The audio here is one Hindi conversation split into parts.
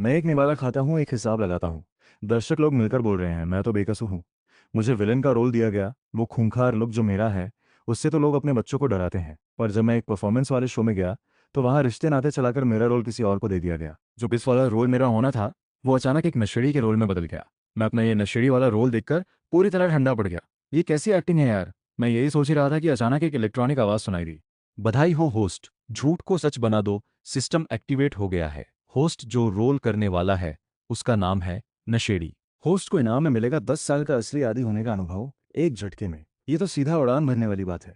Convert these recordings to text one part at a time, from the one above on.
मैं एक निवाला खाता हूँ, एक हिसाब लगाता हूँ। दर्शक लोग मिलकर बोल रहे हैं, मैं तो बेकसूर हूँ। मुझे विलेन का रोल दिया गया, वो खूंखार लुक जो मेरा है, उससे तो लोग अपने बच्चों को डराते हैं। पर जब मैं एक परफॉर्मेंस वाले शो में गया, तो वहाँ रिश्ते नाते चलाकर मेरा रोल किसी और को दे दिया गया। जो इस वाला रोल मेरा होना था, वो अचानक एक नशेड़ी के रोल में बदल गया। मैं अपना ये नशेड़ी वाला रोल देखकर पूरी तरह ठंडा पड़ गया। ये कैसी एक्टिंग है यार। मैं यही सोच ही रहा था कि अचानक एक इलेक्ट्रॉनिक आवाज़ सुनाई दी। बधाई हो होस्ट, झूठ को सच बना दो, सिस्टम एक्टिवेट हो गया है। होस्ट जो रोल करने वाला है उसका नाम है नशेड़ी। होस्ट को इनाम में मिलेगा 10 साल का असली आदी होने का अनुभव एक झटके में। ये तो सीधा उड़ान भरने वाली बात है।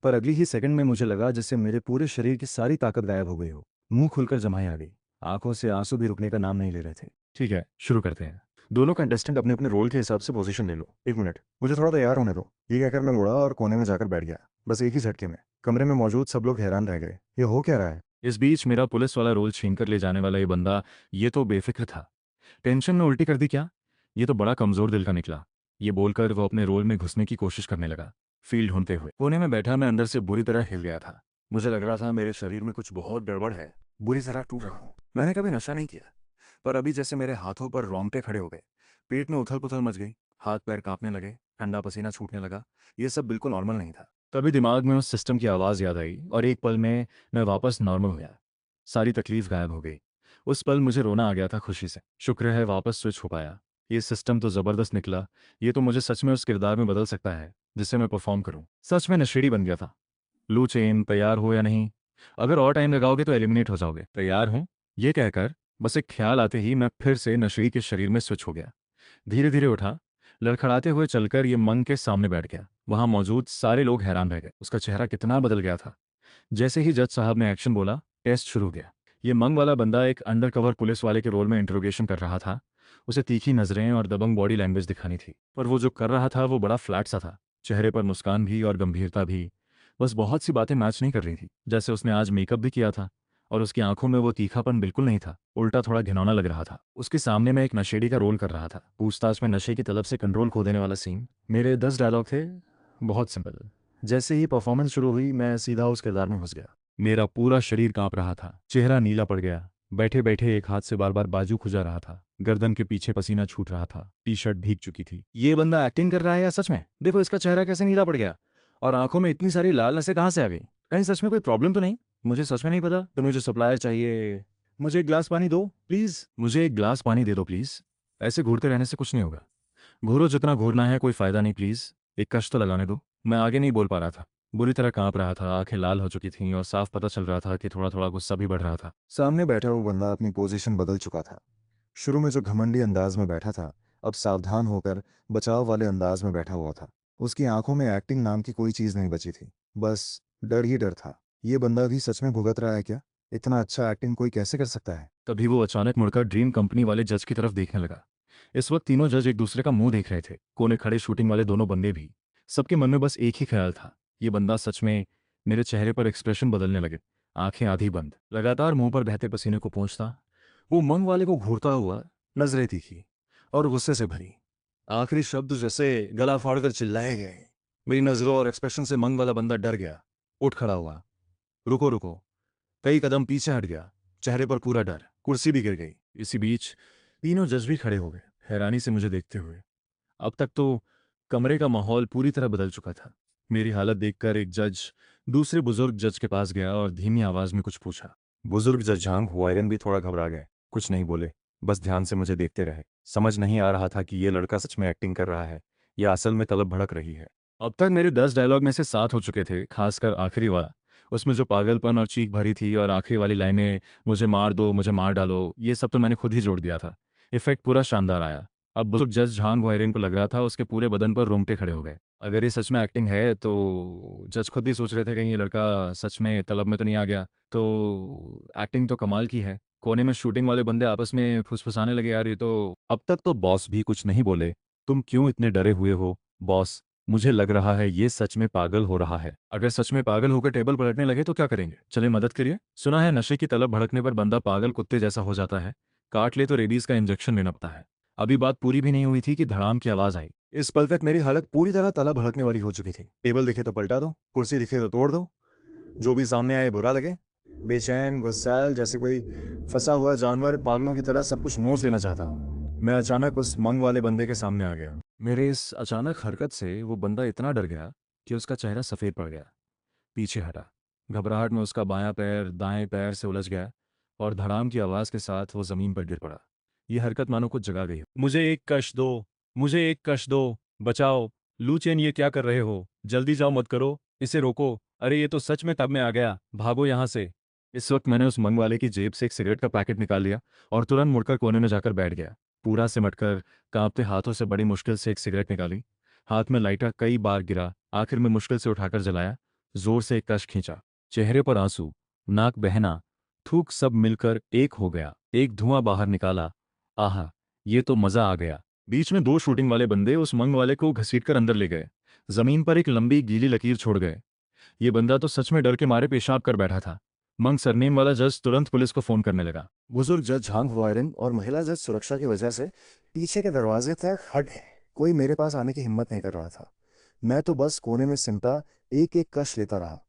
पर अगली ही सेकंड में मुझे लगा जैसे मेरे पूरे शरीर की सारी ताकत गायब हो गई हो। मुंह खुलकर जमाई आ गई। आंखों से आंसू भी रुकने का नाम नहीं ले रहे थे। ठीक है, शुरू करते हैं। दोनों कंटेस्टेंट अपने अपने रोल के हिसाब से पोजीशन ले लो। 1 मिनट, मुझे थोड़ा तैयार होने दो। ये कहकर मैं मुड़ा और कोने में जाकर बैठ गया। बस एक ही झटके में कमरे में मौजूद सब लोग हैरान रह गए। ये हो क्या रहा है? इस बीच मेरा पुलिस वाला रोल छीनकर ले जाने वाला ये बंदा, ये तो बेफिक्र था। टेंशन में उल्टी कर दी क्या? ये तो बड़ा कमजोर दिल का निकला। ये बोलकर वो अपने रोल में घुसने की कोशिश करने लगा, फील्ड ढूंढते हुए। कोने में बैठा मैं अंदर से बुरी तरह हिल गया था। मुझे लग रहा था मेरे शरीर में कुछ बहुत गड़बड़ है। बुरी तरह टूट रहा हूँ। मैंने कभी नशा नहीं किया, पर अभी जैसे मेरे हाथों पर रोंगटे खड़े हो गए। पेट में उथल पुथल मच गई। हाथ पैर कांपने लगे। ठंडा पसीना छूटने लगा। ये सब बिल्कुल नॉर्मल नहीं था। तभी दिमाग में उस सिस्टम की आवाज़ याद आई और एक पल में मैं वापस नॉर्मल हो गया। सारी तकलीफ गायब हो गई। उस पल मुझे रोना आ गया था खुशी से। शुक्र है वापस स्विच हो पाया। ये सिस्टम तो ज़बरदस्त निकला। ये तो मुझे सच में उस किरदार में बदल सकता है जिससे मैं परफॉर्म करूं। सच में नशेड़ी बन गया था। लू चेन, तैयार हो या नहीं? अगर और टाइम लगाओगे तो एलिमिनेट हो जाओगे। तैयार हूं, ये कहकर बस एक ख्याल आते ही मैं फिर से नशेड़ी के शरीर में स्विच हो गया। धीरे धीरे उठा। लड़खड़ाते हुए चलकर ये मंग के सामने बैठ गया। वहां मौजूद सारे लोग हैरान रह गए। उसका चेहरा कितना बदल गया था। जैसे ही जज साहब ने एक्शन बोला, टेस्ट शुरू हो गया। ये मंग वाला बंदा एक अंडरकवर पुलिस वाले के रोल में इंटरोगेशन कर रहा था। उसे तीखी नजरें और दबंग बॉडी लैंग्वेज दिखानी थी, पर वो जो कर रहा था वो बड़ा फ्लैट सा था। चेहरे पर मुस्कान भी और गंभीरता भी। बस बहुत सी बातें मैच नहीं कर रही थी। जैसे उसने आज मेकअप भी किया था और उसकी आंखों में वो तीखापन बिल्कुल नहीं था, उल्टा थोड़ा घिनौना लग रहा था। उसके सामने मैं एक नशेड़ी का रोल कर रहा था। पूछताछ में नशे की तलब से कंट्रोल खो देने वाला सीन। मेरे 10 डायलॉग थे, बहुत सिंपल। जैसे ही परफॉर्मेंस शुरू हुई मैं सीधा उस किरदार में घुस गया। मेरा पूरा शरीर कांप रहा था, चेहरा नीला पड़ गया। बैठे बैठे एक हाथ से बार बार बाजू खुजा रहा था। गर्दन के पीछे पसीना छूट रहा था। टी शर्ट भीग चुकी थी। ये बंदा एक्टिंग कर रहा है या सच में? देखो इसका चेहरा कैसे नीला पड़ गया। और आंखों में इतनी सारी लाल नसें कहाँ से आ गई? कहीं सच में कोई प्रॉब्लम तो नहीं? मुझे सच में नहीं पता। तो मुझे सप्लायर चाहिए। मुझे एक ग्लास पानी दो प्लीज। मुझे एक ग्लास पानी दे दो प्लीज। ऐसे घूरते रहने से कुछ नहीं होगा। घूरो जितना घूरना है, कोई फायदा नहीं, प्लीज। एक कष्ट तो लगाने दो। मैं आगे नहीं बोल पा रहा था। बुरी तरह कांप रहा था, आंखें लाल हो चुकी थीं और साफ पता चल रहा था कि थोड़ा थोड़ा गुस्सा भी बढ़ रहा था। सामने बैठा वो बंदा अपनी पोजीशन बदल चुका था। शुरू में जो घमंडी अंदाज में बैठा था, अब सावधान होकर बचाव वाले अंदाज में बैठा हुआ था। उसकी आंखों में एक्टिंग नाम की कोई चीज नहीं बची थी, बस डर ही डर था। ये बंदा भी सच में भुगत रहा है क्या? इतना अच्छा एक्टिंग कोई कैसे कर सकता है? तभी वो अचानक मुड़कर ड्रीम कंपनी वाले जज की तरफ देखने लगा। इस वक्त तीनों जज एक दूसरे का मुंह देख रहे थे, कोने खड़े शूटिंग वाले दोनों बंदे भी। सबके मन में बस एक ही ख्याल था, ये बंदा सच में। मेरे चेहरे पर एक्सप्रेशन बदलने लगे। आंखें आधी बंद, लगातार मुंह पर बहते पसीने को पोंछता। वो मंग वाले को घूरता हुआ, नजरें तीखी और गुस्से से भरी। आखिरी शब्द जैसे गला फाड़कर चिल्लाए गए। मेरी नजरों और एक्सप्रेशन से मंग वाला बंदा डर गया। उठ खड़ा हुआ। रुको रुको। कई कदम पीछे हट गया। चेहरे पर पूरा डर। कुर्सी भी गिर गई। इसी बीच तीनों जज भी खड़े हो गए, हैरानी से मुझे देखते हुए। अब तक तो कमरे का माहौल पूरी तरह बदल चुका था। मेरी हालत देखकर एक जज दूसरे बुजुर्ग जज के पास गया और धीमी आवाज में कुछ पूछा। बुजुर्ग जज झांग हुआयरन भी थोड़ा घबरा गए। कुछ नहीं बोले, बस ध्यान से मुझे देखते रहे। समझ नहीं आ रहा था कि ये लड़का सच में एक्टिंग कर रहा है या असल में तलब भड़क रही है। अब तक मेरे 10 डायलॉग में से 7 हो चुके थे, खासकर आखिरी वाला। उसमें जो पागलपन और चीख भरी थी और आखिरी वाली लाइनें, मुझे मार दो, मुझे मार डालो, ये सब तो मैंने खुद ही जोड़ दिया था। इफेक्ट पूरा शानदार आया। अब बुजुर्ग जज झांग वायरिन को लग रहा था उसके पूरे बदन पर रोंगटे खड़े हो गए। अगर ये सच में एक्टिंग है तो जज खुद भी सोच रहे थे कहीं ये लड़का सच में तलब में तो नहीं आ गया। तो एक्टिंग तो कमाल की है। कोने में शूटिंग वाले बंदे आपस में फुसफुसाने लगे, यार ये तो। अब तक तो बॉस भी कुछ नहीं बोले। तुम क्यों इतने डरे हुए हो बॉस? मुझे लग रहा है ये सच में पागल हो रहा है। अगर सच में पागल होकर टेबल पलटने लगे तो क्या करेंगे? चले मदद करिए। सुना है नशे की तलब भड़कने पर बंदा पागल कुत्ते जैसा हो जाता है। काट ले तो रेबीज का इंजेक्शन लेना पड़ता है। अभी बात पूरी भी नहीं हुई थी कि धड़ाम की आवाज आई। इस पल तक मेरी हालत पूरी तरह तलब भड़कने वाली हो चुकी थी। टेबल दिखे तो पलटा दो, कुर्सी दिखे तो तोड़ दो, जो भी सामने आए बुरा लगे। बेचैन, गुस्सैल, जैसे कोई फंसा हुआ जानवर पागलों की तरह सब कुछ नोच लेना चाहता हूँ। मैं अचानक उस मंग वाले बंदे के सामने आ गया। मेरे इस अचानक हरकत से वो बंदा इतना डर गया कि उसका चेहरा सफ़ेद पड़ गया, पीछे हटा। घबराहट में उसका बायां पैर दाएं पैर से उलझ गया और धड़ाम की आवाज़ के साथ वो ज़मीन पर गिर पड़ा। ये हरकत मानो कुछ जगा गई हो। मुझे एक कश दो, मुझे एक कश दो, बचाओ। लूचेन, ये क्या कर रहे हो? जल्दी जाओ, मत करो, इसे रोको। अरे ये तो सच में तब में आ गया, भागो यहाँ से। इस वक्त मैंने उस मंग वाले की जेब से एक सिगरेट का पैकेट निकाल लिया और तुरंत मुड़कर कोने में जाकर बैठ गया। पूरा सिमटकर कांपते हाथों से बड़ी मुश्किल से एक सिगरेट निकाली। हाथ में लाइटर कई बार गिरा, आखिर में मुश्किल से उठाकर जलाया। जोर से एक कश खींचा, चेहरे पर आंसू, नाक बहना, थूक सब मिलकर एक हो गया। एक धुआं बाहर निकाला। आहा, ये तो मजा आ गया। बीच में दो शूटिंग वाले बंदे उस मंग वाले को घसीटकर अंदर ले गए। जमीन पर एक लंबी गीली लकीर छोड़ गए। ये बंदा तो सच में डर के मारे पेशाब कर बैठा था। मंग सरनेम वाला जज तुरंत पुलिस को फोन करने लगा। बुजुर्ग जज झांग वायरन और महिला जज सुरक्षा की वजह से पीछे के दरवाजे तक हट गए। कोई मेरे पास आने की हिम्मत नहीं कर रहा था। मैं तो बस कोने में सिमटा एक एक कश लेता रहा।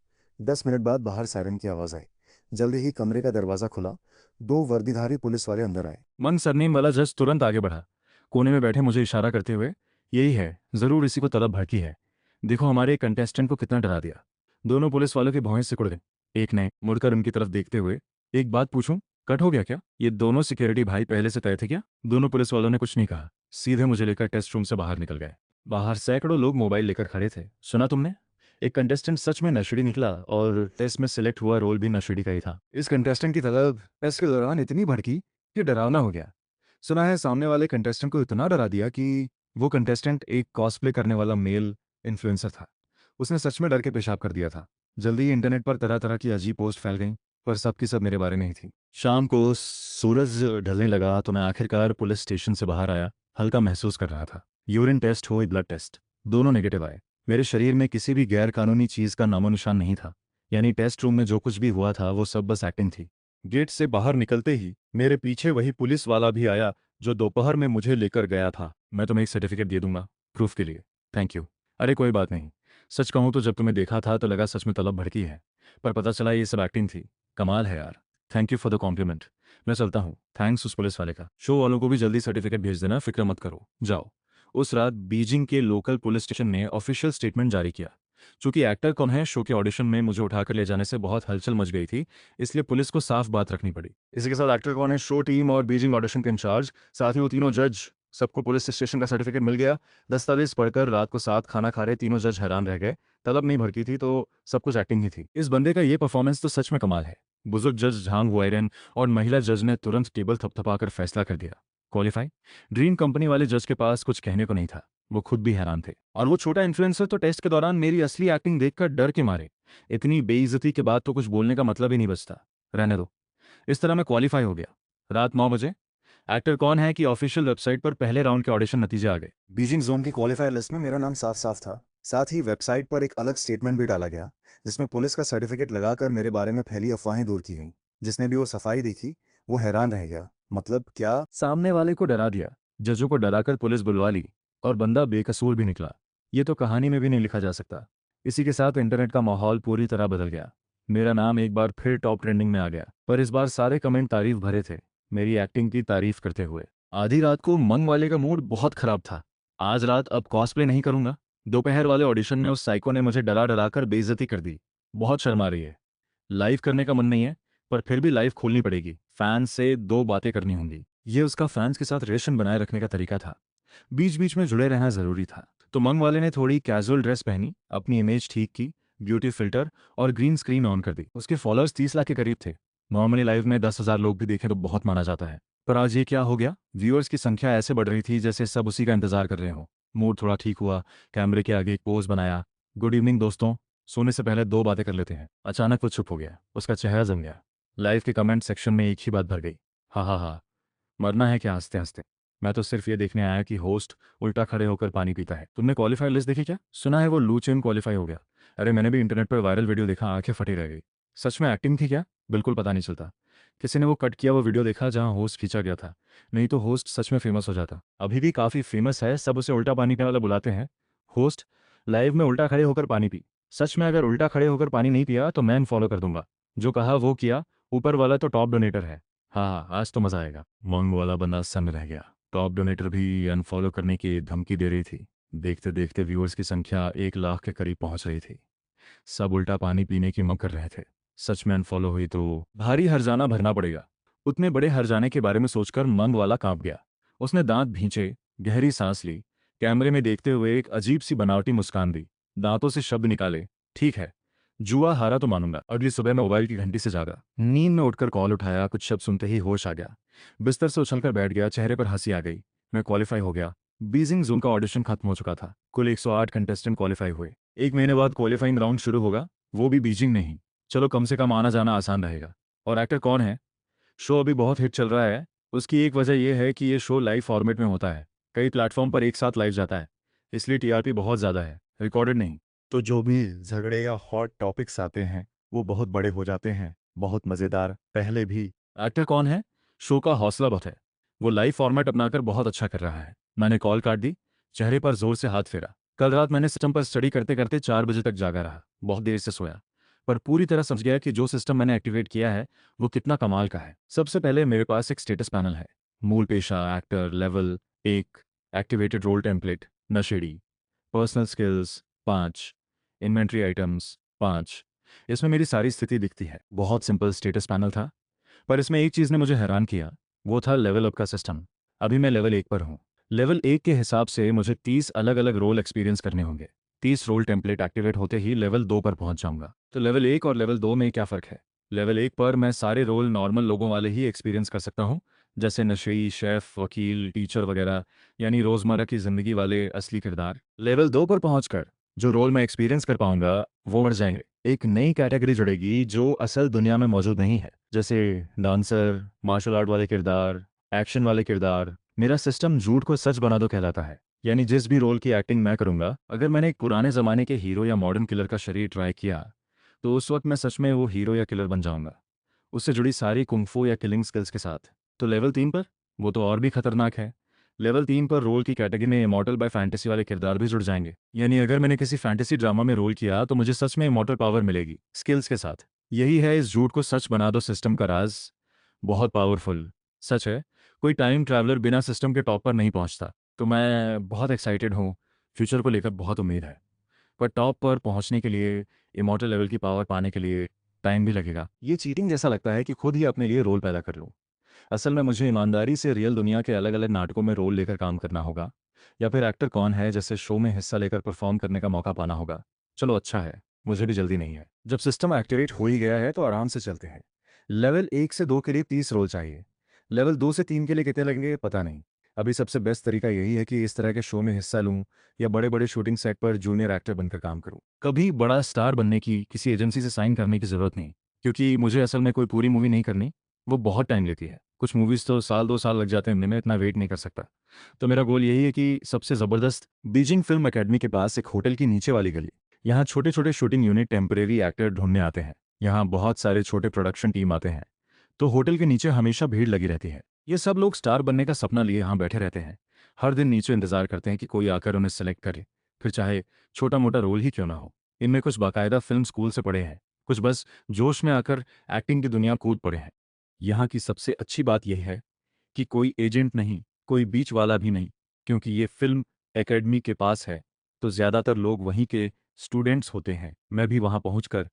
10 मिनट बाद बाहर सायरन की आवाज आई। जल्दी ही कमरे का दरवाजा खुला। दो वर्दीधारी पुलिस वाले अंदर आए। मंग सरनेम वाला जज तुरंत आगे बढ़ा, कोने में बैठे मुझे इशारा करते हुए। यही है, जरूर इसी को तलब भड़की है। देखो हमारे कंटेस्टेंट को कितना डरा दिया। दोनों पुलिस वालों के भौहें सिकुड़ गए। एक ने मुड़कर उनकी तरफ देखते हुए, एक बात पूछूं, कट हो गया क्या? ये दोनों सिक्योरिटी भाई पहले से तय थे क्या? दोनों पुलिस वालों ने कुछ नहीं कहा, सीधे मुझे लेकर टेस्ट रूम से बाहर निकल गए। बाहर सैकड़ों लोग मोबाइल लेकर खड़े थे। सुना तुमने? एक कंटेस्टेंट सच में नशेड़ी निकला और टेस्ट में सिलेक्ट हुआ रोल भी नशेड़ी का ही था। इस कंटेस्टेंट की तलब टेस्ट के दौरान इतनी भड़की कि डरावना हो गया। सुना है सामने वाले कंटेस्टेंट को इतना डरा दिया कि वो कंटेस्टेंट एक कॉस्प्ले करने वाला मेल इन्फ्लुएंसर था। उसने सच में डर के पेशाब कर दिया था। जल्दी ही इंटरनेट पर तरह तरह की अजीब पोस्ट फैल गईं, पर सब की सब मेरे बारे में ही थी। शाम को सूरज ढलने लगा तो मैं आखिरकार पुलिस स्टेशन से बाहर आया। हल्का महसूस कर रहा था। यूरिन टेस्ट हो, ब्लड टेस्ट, दोनों नेगेटिव आए। मेरे शरीर में किसी भी गैर कानूनी चीज का नामो निशान नहीं था। यानी टेस्ट रूम में जो कुछ भी हुआ था वो सब बस एक्टिंग थी। गेट से बाहर निकलते ही मेरे पीछे वही पुलिस वाला भी आया जो दोपहर में मुझे लेकर गया था। मैं तुम्हें एक सर्टिफिकेट दे दूंगा प्रूफ के लिए। Thank you. अरे कोई बात नहीं। सच कहूँ तो जब तुम्हें देखा था तो लगा सच में तलब भड़की है, पर पता चला ये सब एक्टिंग थी। कमाल है यार। Thank you for the compliment. मैं चलता हूँ। थैंक्स उस पुलिस वाले का। शो वालों को भी जल्दी सर्टिफिकेट भेज देना, फिक्र मत करो, जाओ। उस रात बीजिंग के लोकल पुलिस स्टेशन ने ऑफिशियल स्टेटमेंट जारी किया। चूंकि एक्टर कौन है शो के ऑडिशन में मुझे उठाकर ले जाने से बहुत हलचल मच गई थी, इसलिए पुलिस को साफ बात रखनी पड़ी। इसी के साथ एक्टर कौन है, शो टीम और बीजिंग ऑडिशन के इंचार्ज, साथ ही वो तीनों जज, सबको पुलिस स्टेशन का सर्टिफिकेट मिल गया। दस्तावेज पढ़कर रात को साथ खाना खा रहे तीनों जज हैरान रह गए। तलब नहीं भड़की थी तो सब कुछ एक्टिंग ही थी। इस बंदे का ये परफॉर्मेंस तो सच में कमाल है। बुजुर्ग जज झांग वायरन और महिला जज ने तुरंत टेबल थपथपाकर फैसला कर दिया, क्वालिफाई। ड्रीम कंपनी वाले जज के पास कुछ कहने को नहीं था। वो खुद भी हैरान थे। और वो छोटा इन्फ्लुएंसर तो टेस्ट के दौरान मेरी असली एक्टिंग देखकर डर के मारे। इतनी बेइज्जती के बाद तो कुछ बोलने का मतलब ही नहीं बचता। रहने दो। इस तरह मैं क्वालिफाई हो गया। रात 9 बजे एक्टर कौन है कि ऑफिशियल वेबसाइट पर पहले राउंड के ऑडिशन नतीजे आ गए। बीजिंग जोन की क्वालिफायर लिस्ट में मेरा नाम साफ साफ था। साथ ही वेबसाइट पर एक अलग स्टेटमेंट भी डाला गया जिसमें पुलिस का सर्टिफिकेट लगाकर मेरे बारे में फैली अफवाहें दूर की गईं। जिसने भी वो सफाई दी थी वो हैरान रह गया। मतलब क्या? सामने वाले को डरा दिया, जजों को डराकर पुलिस बुलवा ली और बंदा बेकसूर भी निकला। ये तो कहानी में भी नहीं लिखा जा सकता। इसी के साथ इंटरनेट का माहौल पूरी तरह बदल गया। मेरा नाम एक बार फिर टॉप ट्रेंडिंग में आ गया, पर इस बार सारे कमेंट तारीफ भरे थे, मेरी एक्टिंग की तारीफ करते हुए। आधी रात को मंग वाले का मूड बहुत खराब था। आज रात अब कॉस्प्ले नहीं करूंगा। दोपहर वाले ऑडिशन में उस साइको ने मुझे डरा डरा कर बेइज्जती कर दी। बहुत शर्मा रही है। लाइव करने का मन नहीं है, पर फिर भी लाइव खोलनी पड़ेगी। फैंस से दो बातें करनी होंगी। ये उसका फैंस के साथ रिलेशन बनाए रखने का तरीका था। बीच बीच में जुड़े रहना जरूरी था। तो मंग वाले ने थोड़ी कैजुअल ड्रेस पहनी, अपनी इमेज ठीक की, ब्यूटी फिल्टर और ग्रीन स्क्रीन ऑन कर दी। उसके फॉलोअर्स 30 लाख के करीब थे। नॉर्मली लाइव में 10,000 लोग भी देखें तो बहुत माना जाता है, पर आज ये क्या हो गया? व्यूअर्स की संख्या ऐसे बढ़ रही थी जैसे सब उसी का इंतजार कर रहे हो। मूड थोड़ा ठीक हुआ, कैमरे के आगे एक पोज बनाया। गुड इवनिंग दोस्तों, सोने से पहले दो बातें कर लेते हैं। अचानक वो चुप हो गया, उसका चेहरा जम गया। लाइव के कमेंट सेक्शन में एक ही बात भर गई, हा हा हा, मरना है क्या हंसते हंसते। मैं तो सिर्फ ये देखने आया कि होस्ट उल्टा खड़े होकर पानी पीता है। तुमने क्वालिफाई लिस्ट देखी क्या? सुना है वो लू चेन क्वालिफाई हो गया। अरे मैंने भी इंटरनेट पर वायरल वीडियो देखा, आंखें फटी रह गई। सच में एक्टिंग थी क्या? बिल्कुल पता नहीं चलता। किसी ने वो कट किया वो वीडियो देखा जहां होस्ट खींचा गया था, नहीं तो होस्ट सच में फेमस हो जाता। अभी भी काफ़ी फेमस है, सब उसे उल्टा पानी पीने वाला बुलाते हैं। होस्ट लाइव में उल्टा खड़े होकर पानी पी। सच में अगर उल्टा खड़े होकर पानी नहीं पिया तो मैं फॉलो कर दूंगा। जो कहा वो किया, ऊपर वाला तो टॉप डोनेटर है। हाँ, आज तो मज़ा आएगा। मंग वाला बंदा सन रह गया। टॉप डोनेटर भी अनफॉलो करने की धमकी दे रही थी। देखते देखते व्यूअर्स की संख्या 1 लाख के करीब पहुंच रही थी। सब उल्टा पानी पीने की मग कर रहे थे। सच में अनफॉलो हुई तो भारी हर्जाना भरना पड़ेगा। उतने बड़े हर्जाने के बारे में सोचकर मंग वाला कांप गया। उसने दांत भींचे, गहरी सांस ली, कैमरे में देखते हुए एक अजीब सी बनावटी मुस्कान दी, दांतों से शब्द निकाले, ठीक है, जुआ हारा तो मानूंगा। अगली सुबह मैं मोबाइल की घंटी से जागा। नींद में उठकर कॉल उठाया, कुछ शब्द सुनते ही होश आ गया। बिस्तर से उछलकर बैठ गया, चेहरे पर हंसी आ गई। मैं क्वालिफाई हो गया। बीजिंग जोन का ऑडिशन खत्म हो चुका था। कुल 108 कंटेस्टेंट क्वालिफाई हुए। 1 महीने बाद क्वालिफाइंग राउंड शुरू होगा, वो भी बीजिंग नहीं। चलो कम से कम आना जाना आसान रहेगा। और एक्टर कौन है? शो अभी बहुत हिट चल रहा है। उसकी एक वजह यह है कि ये शो लाइव फॉर्मेट में होता है। कई प्लेटफॉर्म पर एक साथ लाइव जाता है, इसलिए टीआरपी बहुत ज़्यादा है, रिकॉर्डेड नहीं। तो जो भी झगड़े या हॉट टॉपिक्स आते हैं वो बहुत बड़े हो जाते हैं, बहुत मज़ेदार। पहले भी एक्टर कौन है? शो का हौसला बहुत है। वो लाइव फॉर्मेट अपनाकर बहुत अच्छा कर रहा है। मैंने कॉल काट दी, चेहरे पर जोर से हाथ फेरा। कल रात मैंने सिस्टम पर स्टडी करते करते 4 बजे तक जागा रहा, बहुत देर से सोया, पर पूरी तरह समझ गया कि जो सिस्टम मैंने एक्टिवेट किया है वो कितना कमाल का है। सबसे पहले मेरे पास एक स्टेटस पैनल है। मूल पेशा, actor, level 1, activated role template, नशेड़ी, पर्सनल स्किल्स 5, इन्वेंट्री आइटम्स 5। इसमें मेरी सारी स्थिति दिखती है। बहुत सिंपल स्टेटस पैनल था, पर इसमें एक चीज़ ने मुझे हैरान किया, वो था लेवल अप का सिस्टम। अभी मैं लेवल 1 पर हूँ। लेवल 1 के हिसाब से मुझे 30 अलग अलग रोल एक्सपीरियंस करने होंगे। 30 रोल टेम्पलेट एक्टिवेट होते ही लेवल 2 पर पहुंच जाऊंगा। तो लेवल 1 और लेवल 2 में क्या फ़र्क है? लेवल 1 पर मैं सारे रोल नॉर्मल लोगों वाले ही एक्सपीरियंस कर सकता हूँ, जैसे नशेई, शेफ, वकील, टीचर वगैरह, यानी रोज़मर्रा की ज़िंदगी वाले असली किरदार। लेवल 2 पर पहुंचकर जो रोल मैं एक्सपीरियंस कर पाऊंगा वो बढ़ जाएंगे। एक नई कैटेगरी जुड़ेगी जो असल दुनिया में मौजूद नहीं है, जैसे डांसर, मार्शल आर्ट वाले किरदार, एक्शन वाले किरदार। मेरा सिस्टम झूठ को सच बना दो कहलाता है। यानी जिस भी रोल की एक्टिंग मैं करूंगा, अगर मैंने एक पुराने ज़माने के हीरो या मॉडर्न किलर का शरीर ट्राई किया, तो उस वक्त मैं सच में वो हीरो या किलर बन जाऊंगा, उससे जुड़ी सारी कुंफू या किलिंग स्किल्स के साथ। तो लेवल 3 पर वो तो और भी खतरनाक है। लेवल 3 पर रोल की कैटेगरी में इमॉर्टल बाय फैंटेसी वाले किरदार भी जुड़ जाएंगे। यानी अगर मैंने किसी फैंटेसी ड्रामा में रोल किया तो मुझे सच में इमॉर्टल पावर मिलेगी, स्किल्स के साथ। यही है इस झूठ को सच बना दो सिस्टम का राज। बहुत पावरफुल। सच है, कोई टाइम ट्रैवलर बिना सिस्टम के टॉप पर नहीं पहुंचता। तो मैं बहुत एक्साइटेड हूँ, फ्यूचर को लेकर बहुत उम्मीद है। पर टॉप पर पहुंचने के लिए, इमॉर्टल लेवल की पावर पाने के लिए टाइम भी लगेगा। ये चीटिंग जैसा लगता है कि खुद ही अपने लिए रोल पैदा कर लूँ। असल में मुझे ईमानदारी से रियल दुनिया के अलग अलग नाटकों में रोल लेकर काम करना होगा, या फिर एक्टर कौन है जैसे शो में हिस्सा लेकर परफॉर्म करने का मौका पाना होगा। चलो अच्छा है, मुझे भी जल्दी नहीं है। जब सिस्टम एक्टिवेट हो ही गया है तो आराम से चलते हैं। लेवल 1 से 2 के लिए 30 रोल चाहिए। लेवल 2 से 3 के लिए कितने लगेंगे पता नहीं। अभी सबसे बेस्ट तरीका यही है कि इस तरह के शो में हिस्सा लूं, या बड़े बड़े शूटिंग सेट पर जूनियर एक्टर बनकर काम करूं। कभी बड़ा स्टार बनने की किसी एजेंसी से साइन करने की ज़रूरत नहीं, क्योंकि मुझे असल में कोई पूरी मूवी नहीं करनी। वो बहुत टाइम लेती है। कुछ मूवीज़ तो साल 2 साल लग जाते हैं, मैं इतना वेट नहीं कर सकता। तो मेरा गोल यही है कि सबसे ज़बरदस्त बीजिंग फिल्म एकेडमी के पास एक होटल की नीचे वाली गली, यहाँ छोटे छोटे शूटिंग यूनिट टेम्परेरी एक्टर ढूंढने आते हैं। यहाँ बहुत सारे छोटे प्रोडक्शन टीम आते हैं, तो होटल के नीचे हमेशा भीड़ लगी रहती है। ये सब लोग स्टार बनने का सपना लिए यहाँ बैठे रहते हैं। हर दिन नीचे इंतजार करते हैं कि कोई आकर उन्हें सेलेक्ट करे, फिर चाहे छोटा मोटा रोल ही क्यों ना हो। इनमें कुछ बाकायदा फिल्म स्कूल से पढ़े हैं, कुछ बस जोश में आकर एक्टिंग की दुनिया कूद पड़े हैं। यहाँ की सबसे अच्छी बात यह है कि कोई एजेंट नहीं, कोई बीच वाला भी नहीं, क्योंकि ये फिल्म एकेडमी के पास है, तो ज़्यादातर लोग वहीं के स्टूडेंट्स होते हैं। मैं भी वहाँ पहुँचकर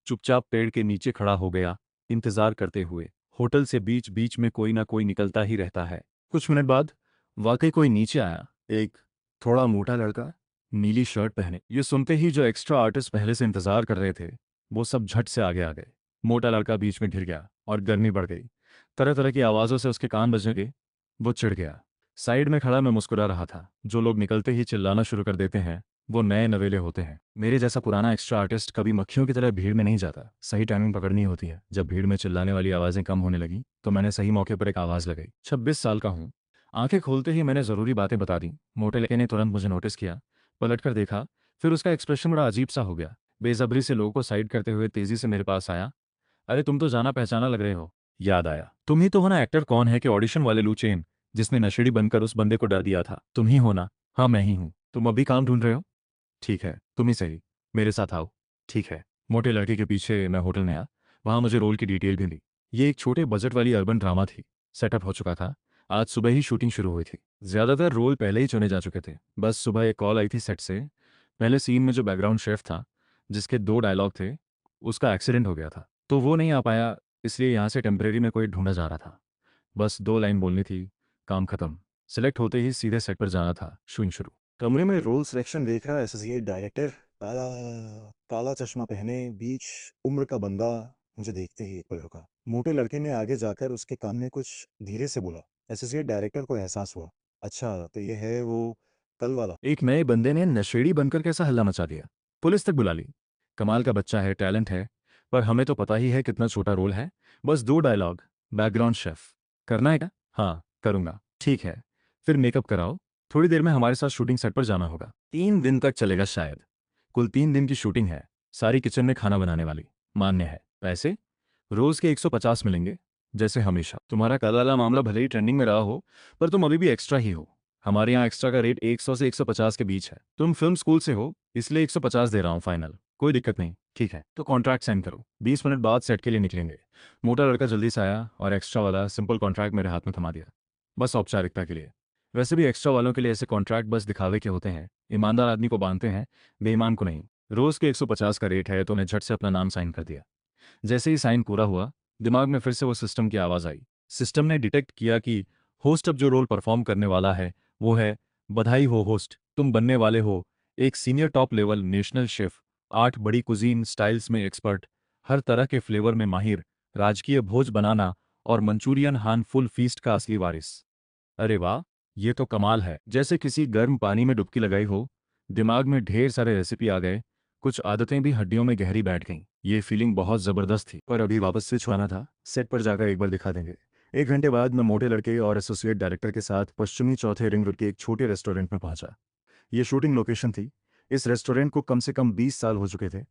चुपचाप पेड़ के नीचे खड़ा हो गया, इंतज़ार करते हुए। होटल से बीच बीच में कोई ना कोई निकलता ही रहता है। कुछ मिनट बाद वाकई कोई नीचे आया, एक थोड़ा मोटा लड़का, नीली शर्ट पहने। ये सुनते ही जो एक्स्ट्रा आर्टिस्ट पहले से इंतज़ार कर रहे थे, वो सब झट से आगे आ गए। मोटा लड़का बीच में घिर गया और गर्मी बढ़ गई। तरह तरह की आवाज़ों से उसके कान बजने लगे। वो चिढ़ गया। साइड में खड़ा मैं मुस्कुरा रहा था। जो लोग निकलते ही चिल्लाना शुरू कर देते हैं वो नए नवेले होते हैं। मेरे जैसा पुराना एक्स्ट्रा आर्टिस्ट कभी मक्खियों की तरह भीड़ में नहीं जाता। सही टाइमिंग पकड़नी होती है। जब भीड़ में चिल्लाने वाली आवाज़ें कम होने लगी तो मैंने सही मौके पर एक आवाज़ लगाई। 26 साल का हूँ। आंखें खोलते ही मैंने ज़रूरी बातें बता दी। मोटे लड़के ने तुरंत मुझे नोटिस किया, पलट कर देखा, फिर उसका एक्सप्रेशन बड़ा अजीब सा हो गया। बेसब्री से लोगों को साइड करते हुए तेज़ी से मेरे पास आया। अरे तुम तो जाना पहचाना लग रहे हो। याद आया, तुम ही तो हो ना एक्टर कौन है कि ऑडिशन वाले लूचेन, जिसने नशेड़ी बनकर उस बंदे को डर दिया था। तुम ही हो ना? हाँ मैं ही हूँ। तुम अभी काम ढूंढ रहे हो? ठीक है, तुम ही सही, मेरे साथ आओ। ठीक है। मोटे लड़के के पीछे मैं होटल में आया। वहाँ मुझे रोल की डिटेल भी दी। ये एक छोटे बजट वाली अर्बन ड्रामा थी। सेटअप हो चुका था। आज सुबह ही शूटिंग शुरू हुई थी। ज़्यादातर रोल पहले ही चुने जा चुके थे। बस सुबह एक कॉल आई थी सेट से। पहले सीन में जो बैकग्राउंड शेफ था, जिसके 2 डायलॉग थे, उसका एक्सीडेंट हो गया था। तो वो नहीं आ पाया, इसलिए यहाँ से टेम्परेरी में कोई ढूँढा जा रहा था। बस 2 लाइन बोलनी थी, काम खत्म। सेलेक्ट होते ही सीधे सेट पर जाना था, शूटिंग शुरू। कमरे में रोल सिलेक्शन देखा, एसोसिएट डायरेक्टर, काला काला चश्मा पहने, बीच उम्र का बंदा मुझे देखते ही एक पल रुका। मोटे लड़के ने आगे जाकर उसके कान में कुछ धीरे से बोला। एसोसिएट डायरेक्टर को एहसास हुआ, अच्छा तो ये है वो कल वाला। एक नए बंदे ने नशेड़ी बनकर कैसा हल्ला मचा दिया। पुलिस तक बुला ली। कमाल का बच्चा है, टैलेंट है, पर हमें तो पता ही है कितना छोटा रोल है। बस 2 डायलॉग, बैकग्राउंड शेफ। करना है क्या? हाँ, करूँगा। ठीक है, फिर मेकअप कराओ। थोड़ी देर में हमारे साथ शूटिंग सेट पर जाना होगा। 3 दिन तक चलेगा शायद। कुल 3 दिन की शूटिंग है। सारी किचन में खाना बनाने वाली। मान्य है। पैसे? रोज़ के 150 मिलेंगे, जैसे हमेशा। तुम्हारा कल वाला मामला भले ही ट्रेंडिंग में रहा हो, पर तुम अभी भी एक्स्ट्रा ही हो। हमारे यहाँ एक्स्ट्रा का रेट 100 से 150 के बीच है। तुम फिल्म स्कूल से हो, इसलिए 150 दे रहा हूँ फाइनल। कोई दिक्कत नहीं। ठीक है, तो कॉन्ट्रैक्ट साइन करो। 20 मिनट बाद सेट के लिए निकलेंगे। मोटा लड़का जल्दी से आया और एक्स्ट्रा वाला सिंपल कॉन्ट्रैक्ट मेरे हाथ में थमा दिया। बस औपचारिकता के लिए। वैसे भी एक्स्ट्रा वालों के लिए ऐसे कॉन्ट्रैक्ट बस दिखावे के होते हैं। ईमानदार आदमी को बांधते हैं, बेईमान को नहीं। रोज़ के 150 का रेट है, तो मैं झट से अपना नाम साइन कर दिया। जैसे ही साइन पूरा हुआ, दिमाग में फिर से वो सिस्टम की आवाज़ आई। सिस्टम ने डिटेक्ट किया कि होस्ट अब जो रोल परफॉर्म करने वाला है वो है, बधाई हो होस्ट, तुम बनने वाले हो एक senior top level national chef, 8 बड़ी कुजीन स्टाइल्स में एक्सपर्ट, हर तरह के फ्लेवर में माहिर, राजकीय भोज बनाना और मंचूरियन हान फुल फीस्ट का असली वारिस। अरे वाह, ये तो कमाल है। जैसे किसी गर्म पानी में डुबकी लगाई हो। दिमाग में ढेर सारे रेसिपी आ गए। कुछ आदतें भी हड्डियों में गहरी बैठ गईं। ये फीलिंग बहुत ज़बरदस्त थी। पर अभी वापस से छुआना था। सेट पर जाकर एक बार दिखा देंगे। 1 घंटे बाद मैं मोटे लड़के और एसोसिएट डायरेक्टर के साथ पश्चिमी चौथे रिंग रोड के एक छोटे रेस्टोरेंट में पहुंचा। ये शूटिंग लोकेशन थी। इस रेस्टोरेंट को कम से कम 20 साल हो चुके थे।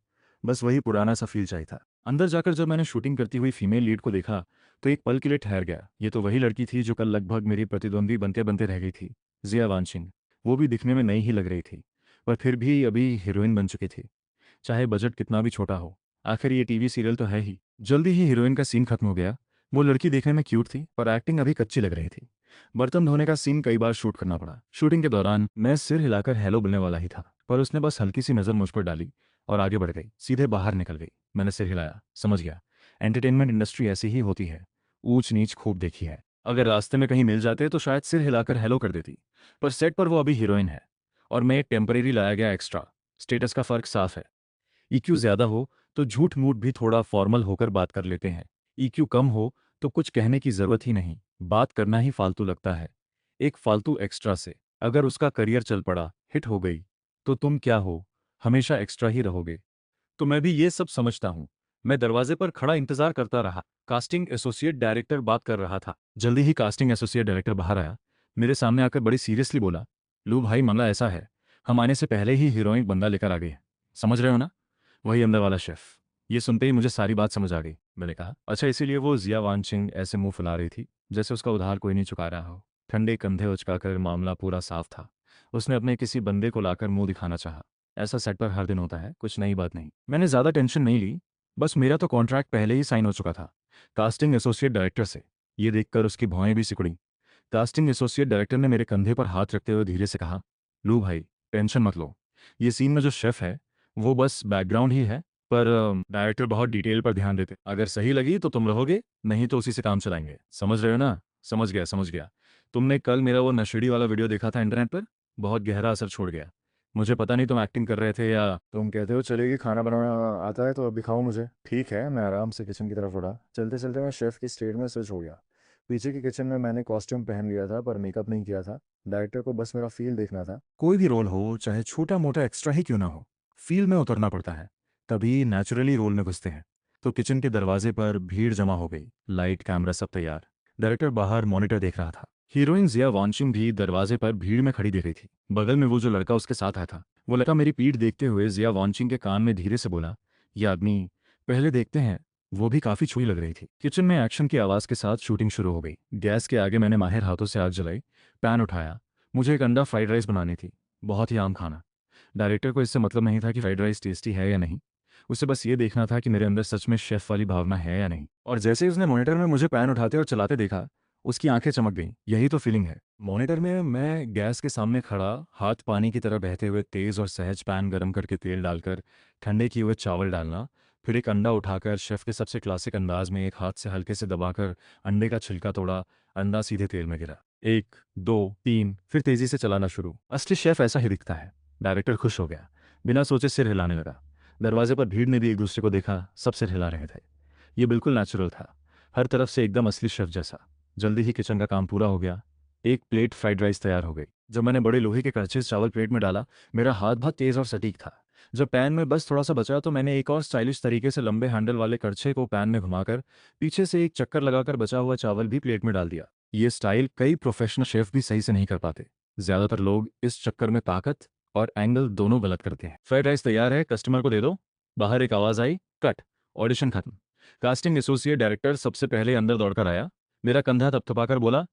बस वही पुराना सा फील चाहिए था। अंदर जाकर जब मैंने शूटिंग करती हुई फीमेल लीड को देखा, तो एक पल के लिए ठहर गया। ये तो वही लड़की थी जो कल लगभग मेरी प्रतिद्वंदी बनते बनते रह गई थी, जिया वांशिंग। वो भी दिखने में नई ही लग रही थी, पर फिर भी अभी हीरोइन बन चुकी थी। चाहे बजट कितना भी छोटा हो, आखिर ये टीवी सीरियल तो है ही। जल्दी ही हीरोइन का सीन खत्म हो गया। वो लड़की देखने में क्यूट थी, पर एक्टिंग अभी कच्ची लग रही थी। बर्तन धोने का सीन कई बार शूट करना पड़ा। शूटिंग के दौरान मैं सिर हिलाकर हेलो बोलने वाला ही था, पर उसने बस हल्की सी नज़र मुझ पर डाली और आगे बढ़ गई, सीधे बाहर निकल गई। मैंने सिर हिलाया, समझ गया एंटरटेनमेंट इंडस्ट्री ऐसी ही होती है। ऊंच नीच खूब देखी है। अगर रास्ते में कहीं मिल जाते तो शायद सिर हिलाकर हेलो कर देती, पर सेट पर वो अभी हीरोइन है और मैं एक टेम्परेरी लाया गया एक्स्ट्रा। स्टेटस का फर्क साफ है। ईक्यू ज़्यादा हो तो झूठ मूठ भी थोड़ा फॉर्मल होकर बात कर लेते हैं। ईक्यू कम हो तो कुछ कहने की ज़रूरत ही नहीं, बात करना ही फालतू लगता है। एक फालतू एक्स्ट्रा से अगर उसका करियर चल पड़ा, हिट हो गई, तो तुम क्या हो, हमेशा एक्स्ट्रा ही रहोगे। तो मैं भी ये सब समझता हूँ। मैं दरवाजे पर खड़ा इंतजार करता रहा। कास्टिंग एसोसिएट डायरेक्टर बात कर रहा था। जल्दी ही कास्टिंग एसोसिएट डायरेक्टर बाहर आया। मेरे सामने आकर बड़ी सीरियसली बोला, लू भाई मामला ऐसा है, हम आने से पहले ही हीरोइन बंदा लेकर आ गए हैं। समझ रहे हो ना? वही अंदर वाला शेफ। ये सुनते ही मुझे सारी बात समझ आ गई। मैंने कहा, अच्छा इसीलिए वो जिया वानचिंग ऐसे मुंह फुला रही थी, जैसे उसका उधार कोई नहीं चुका रहा हो। ठंडे कंधे उचकाकर मामला पूरा साफ था। उसने अपने किसी बंदे को लाकर मुंह दिखाना चाहा। ऐसा सेट पर हर दिन होता है, कुछ नई बात नहीं। मैंने ज़्यादा टेंशन नहीं ली। बस मेरा तो कॉन्ट्रैक्ट पहले ही साइन हो चुका था, कास्टिंग एसोसिएट डायरेक्टर से। ये देखकर उसकी भौएं भी सिकुड़ी। कास्टिंग एसोसिएट डायरेक्टर ने मेरे कंधे पर हाथ रखते हुए धीरे से कहा, लू भाई टेंशन मत लो। ये सीन में जो शेफ है वो बस बैकग्राउंड ही है, पर डायरेक्टर बहुत डिटेल पर ध्यान देते। अगर सही लगी तो तुम रहोगे, नहीं तो उसी से काम चलाएंगे। समझ रहे हो ना? समझ गया समझ गया। तुमने कल मेरा वो नशेड़ी वाला वीडियो देखा था इंटरनेट पर? बहुत गहरा असर छोड़ गया। मुझे पता नहीं तुम एक्टिंग कर रहे थे या तुम कहते हो चलेगी, खाना बनाना आता है तो अब दिखाओ मुझे। ठीक है, मैं आराम से किचन की तरफ उड़ा। चलते चलते मैं शेफ़ की स्टेट में स्विच हो गया। पीछे की किचन में मैंने कॉस्ट्यूम पहन लिया था, पर मेकअप नहीं किया था। डायरेक्टर को बस मेरा फील देखना था। कोई भी रोल हो, चाहे छोटा मोटा एक्स्ट्रा ही क्यों ना हो, फील में उतरना पड़ता है, तभी नेचुरली रोल में घुसते हैं। तो किचन के दरवाजे पर भीड़ जमा हो गई। लाइट कैमरा सब तैयार। डायरेक्टर बाहर मॉनिटर देख रहा था। हीरोइन जिया वांशिंग भी दरवाजे पर भीड़ में खड़ी दिख रही थी। बगल में वो जो लड़का उसके साथ आया था, वो लड़का मेरी पीठ देखते हुए जिया वांशिंग के कान में धीरे से बोला, ये आदमी पहले देखते हैं। वो भी काफी छुई लग रही थी। किचन में एक्शन की आवाज के साथ शूटिंग शुरू हो गई। गैस के आगे मैंने माहिर हाथों से आग जलाई। पैन उठाया। मुझे एक अंडा फ्राइड राइस बनानी थी। बहुत ही आम खाना। डायरेक्टर को इससे मतलब नहीं था कि फ्राइड राइस टेस्टी है या नहीं। उसे बस ये देखना था कि मेरे अंदर सच में शेफ वाली भावना है या नहीं। और जैसे ही उसने मॉनिटर में मुझे पैन उठाते और चलाते देखा, उसकी आंखें चमक गईं। यही तो फीलिंग है। मॉनिटर में मैं गैस के सामने खड़ा, हाथ पानी की तरह बहते हुए तेज और सहज पैन गरम करके तेल डालकर ठंडे किए हुए चावल डालना, फिर एक अंडा उठाकर शेफ के सबसे क्लासिक अंदाज में एक हाथ से हल्के से दबाकर अंडे का छिलका तोड़ा, अंडा सीधे तेल में गिरा। 1, 2, 3, फिर तेजी से चलाना शुरू। असली शेफ ऐसा ही दिखता है। डायरेक्टर खुश हो गया, बिना सोचे सिर हिलाने लगा। दरवाजे पर भीड़ ने भी एक दूसरे को देखा, सब सिर हिला रहे थे। ये बिल्कुल नेचुरल था, हर तरफ से एकदम असली शेफ जैसा। जल्दी ही किचन का काम पूरा हो गया। एक प्लेट फ्राइड राइस तैयार हो गई। जब मैंने बड़े लोहे के कड़छे से चावल प्लेट में डाला, मेरा हाथ बहुत तेज और सटीक था। जब पैन में बस थोड़ा सा बचा तो मैंने एक और स्टाइलिश तरीके से लंबे हैंडल वाले कड़छे को पैन में घुमाकर पीछे से एक चक्कर लगाकर बचा हुआ चावल भी प्लेट में डाल दिया। ये स्टाइल कई प्रोफेशनल शेफ भी सही से नहीं कर पाते। ज्यादातर लोग इस चक्कर में ताकत और एंगल दोनों गलत करते हैं। फ्राइड राइस तैयार है, कस्टमर को दे दो। बाहर एक आवाज आई, कट। ऑडिशन खत्म। कास्टिंग एसोसिएट डायरेक्टर सबसे पहले अंदर दौड़कर आया, मेरा कंधा थपथपाकर बोला,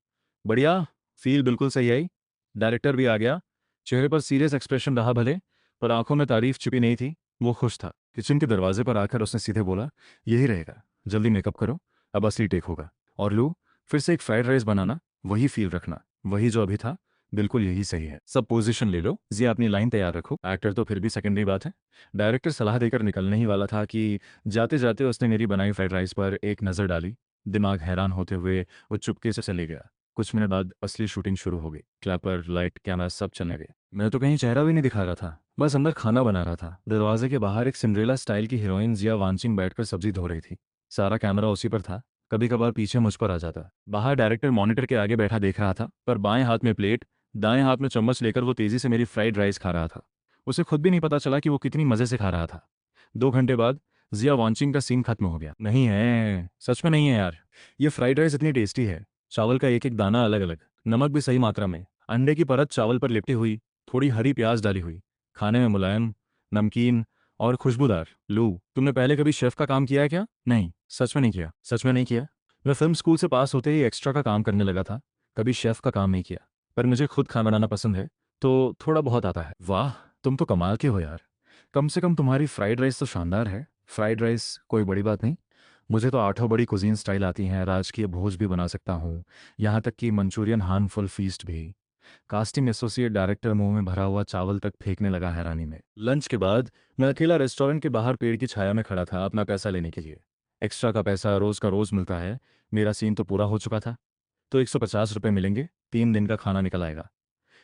बढ़िया, फील बिल्कुल सही आई। डायरेक्टर भी आ गया। चेहरे पर सीरियस एक्सप्रेशन रहा भले, पर आंखों में तारीफ छिपी नहीं थी। वो खुश था। किचन के दरवाजे पर आकर उसने सीधे बोला, यही रहेगा, जल्दी मेकअप करो, अब असली टेक होगा। और लो, फिर से एक फ्राइड राइस बनाना, वही फील रखना, वही जो अभी था, बिल्कुल यही सही है। सब पोजीशन ले लो, जिया अपनी लाइन तैयार रखो। एक्टर तो फिर भी सेकेंडरी बात है। डायरेक्टर सलाह देकर निकलने ही वाला था कि जाते जाते उसने मेरी बनाई फ्राइड राइस पर एक नज़र डाली। दिमाग हैरान होते हुए वो चुपके से चले गया। कुछ मिनट बाद असली शूटिंग शुरू हो गई। क्लैपर, लाइट, कैमरा सब चलने गए। मैं तो कहीं चेहरा भी नहीं दिखा रहा था, बस अंदर खाना बना रहा था। दरवाजे के बाहर एक सिंड्रेला स्टाइल की हीरोइन जिया वांचिंग बैठकर सब्जी धो रही थी। सारा कैमरा उसी पर था, कभी कभार पीछे मुझ पर आ जाता। बाहर डायरेक्टर मॉनिटर के आगे बैठा देख रहा था, पर बाएं हाथ में प्लेट, दाएं हाथ में चम्मच लेकर वो तेजी से मेरी फ्राइड राइस खा रहा था। उसे खुद भी नहीं पता चला कि वो कितनी मजे से खा रहा था। 2 घंटे बाद जिया वांचिंग का सीन खत्म हो गया। नहीं है, सच में नहीं है यार। ये फ्राइड राइस इतनी टेस्टी है, चावल का एक एक दाना अलग अलग, नमक भी सही मात्रा में, अंडे की परत चावल पर लिपटी हुई, थोड़ी हरी प्याज डाली हुई, खाने में मुलायम, नमकीन और खुशबूदार। लू, तुमने पहले कभी शेफ का काम किया है क्या? नहीं, सच में नहीं किया, सच में नहीं किया। मैं फिल्म स्कूल से पास होते ही एक्स्ट्रा का काम करने लगा था, कभी शेफ का काम नहीं किया। पर मुझे खुद खाना बनाना पसंद है, तो थोड़ा बहुत आता है। वाह, तुम तो कमाल के हो यार। कम से कम तुम्हारी फ्राइड राइस तो शानदार है। फ्राइड राइस कोई बड़ी बात नहीं, मुझे तो 8 बड़ी कुजीन स्टाइल आती हैं, राजकीय भोज भी बना सकता हूँ, यहाँ तक कि मंचूरियन हार्मफुल फीस्ट भी। कास्टिंग एसोसिएट डायरेक्टर मुंह में भरा हुआ चावल तक फेंकने लगा हैरानी में। लंच के बाद मैं अकेला रेस्टोरेंट के बाहर पेड़ की छाया में खड़ा था अपना पैसा लेने के लिए। एक्स्ट्रा का पैसा रोज का रोज मिलता है, मेरा सीन तो पूरा हो चुका था। तो 150 रुपये मिलेंगे, 3 दिन का खाना निकल आएगा।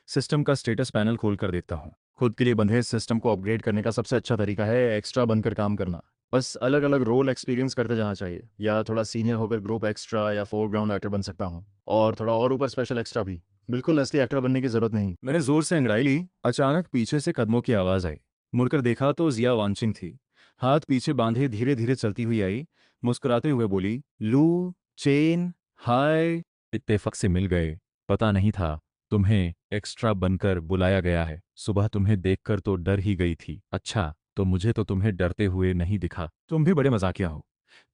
सिस्टम का स्टेटस पैनल खोल कर देखता हूँ। खुद के लिए बंधे सिस्टम को अपग्रेड करने का सबसे अच्छा तरीका है एक्स्ट्रा बनकर काम करना। बस अलग अलग रोल एक्सपीरियंस करते जाना चाहिए, या थोड़ा सीनियर होकर ग्रुप एक्स्ट्रा या फोरग्राउंड एक्टर बन सकता हूँ, और थोड़ा और ऊपर स्पेशल एक्स्ट्रा भी। बिल्कुल असली एक्टर बनने की जरूरत नहीं। मैंने जोर से अंगड़ाई ली, अचानक पीछे से कदमों की आवाज़ आई। मुड़कर देखा तो जिया वांचिंग थी, हाथ पीछे बांधे धीरे धीरे चलती हुई आई, मुस्कुराते हुए बोली, लू, चेन, हाय। इत्तेफाक से मिल गए। पता नहीं था तुम्हें एक्स्ट्रा बनकर बुलाया गया है। सुबह तुम्हें देखकर तो डर ही गई थी। अच्छा, तो मुझे तो तुम्हें डरते हुए नहीं दिखा। तुम भी बड़े मजाकिया हो।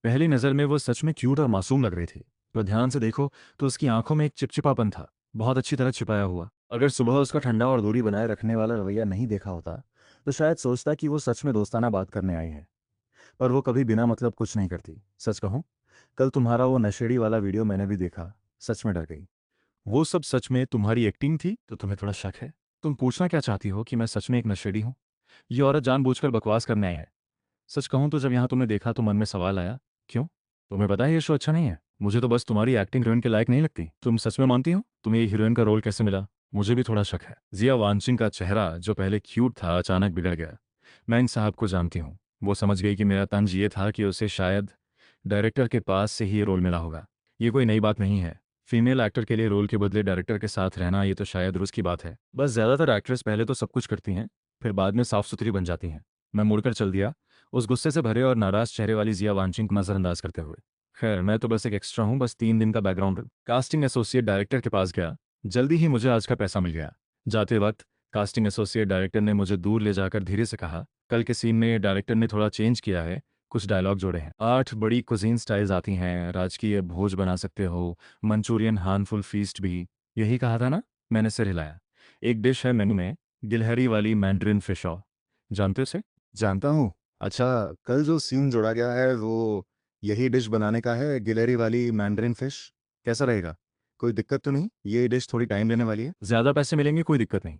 पहली नज़र में वो सच में क्यूट और मासूम लग रहे थे, पर ध्यान से देखो तो उसकी आंखों में एक चिपचिपापन था, बहुत अच्छी तरह छिपाया हुआ। अगर सुबह उसका ठंडा और दूरी बनाए रखने वाला रवैया नहीं देखा होता तो शायद सोचता कि वो सच में दोस्ताना बात करने आई है। पर वो कभी बिना मतलब कुछ नहीं करती। सच कहूँ, कल तुम्हारा वो नशेड़ी वाला वीडियो मैंने भी देखा, सच में डर गई। वो सब सच में तुम्हारी एक्टिंग थी? तो तुम्हें थोड़ा शक है? तुम पूछना क्या चाहती हो कि मैं सच में एक नशेड़ी हूँ? ये औरत जानबूझकर बकवास करने आई है। सच कहूँ तो जब यहाँ तुमने देखा तो मन में सवाल आया, क्यों? तुम्हें पता है ये शो अच्छा नहीं है। मुझे तो बस तुम्हारी एक्टिंग हीरोइन के लायक नहीं लगती। तुम सच में मानती हो? तुम्हें ये हीरोइन का रोल कैसे मिला? मुझे भी थोड़ा शक है। जिया वांशिंग का चेहरा जो पहले क्यूट था अचानक बिगड़ गया। मैं इन साहब को जानती हूँ। वो समझ गई कि मेरा तंज ये था कि उसे शायद डायरेक्टर के पास से ही ये रोल मिला होगा। ये कोई नई बात नहीं है। फीमेल एक्टर के लिए रोल के बदले डायरेक्टर के साथ रहना, ये तो शायद रोज की बात है। बस ज़्यादातर एक्ट्रेस पहले तो सब कुछ करती हैं, फिर बाद में साफ सुथरी बन जाती हैं। मैं मुड़कर चल दिया, उस गुस्से से भरे और नाराज चेहरे वाली जिया वांशिंग को नजरअंदाज करते हुए। खैर, मैं तो बस एक एक्स्ट्रा हूँ, बस 3 दिन का बैकग्राउंड। कास्टिंग एसोसिएट डायरेक्टर के पास गया। जल्दी ही मुझे आज का पैसा मिल गया। जाते वक्त कास्टिंग एसोसिएट डायरेक्टर ने मुझे दूर ले जाकर धीरे से कहा, कल के सीन में डायरेक्टर ने थोड़ा चेंज किया है, कुछ डायलॉग जोड़े हैं। 8 बड़ी कुजीन स्टाइल्स आती हैं, राजकीय भोज बना सकते हो, मंचूरियन हार्मफुल फीस्ट भी। यही कहा था ना? मैंने सिर हिलाया। एक डिश है मेनू में, गिलहरी वाली मैंड्रिन फिशॉ। जानते हो उसे? जानता हूँ, अच्छा, कल जो सीन जोड़ा गया है वो यही डिश बनाने का है, गिलहरी वाली मैंdarin फिश। कैसा रहेगा? कोई दिक्कत तो नहीं? ये डिश थोड़ी टाइम लेने वाली है। ज़्यादा पैसे मिलेंगे, कोई दिक्कत नहीं।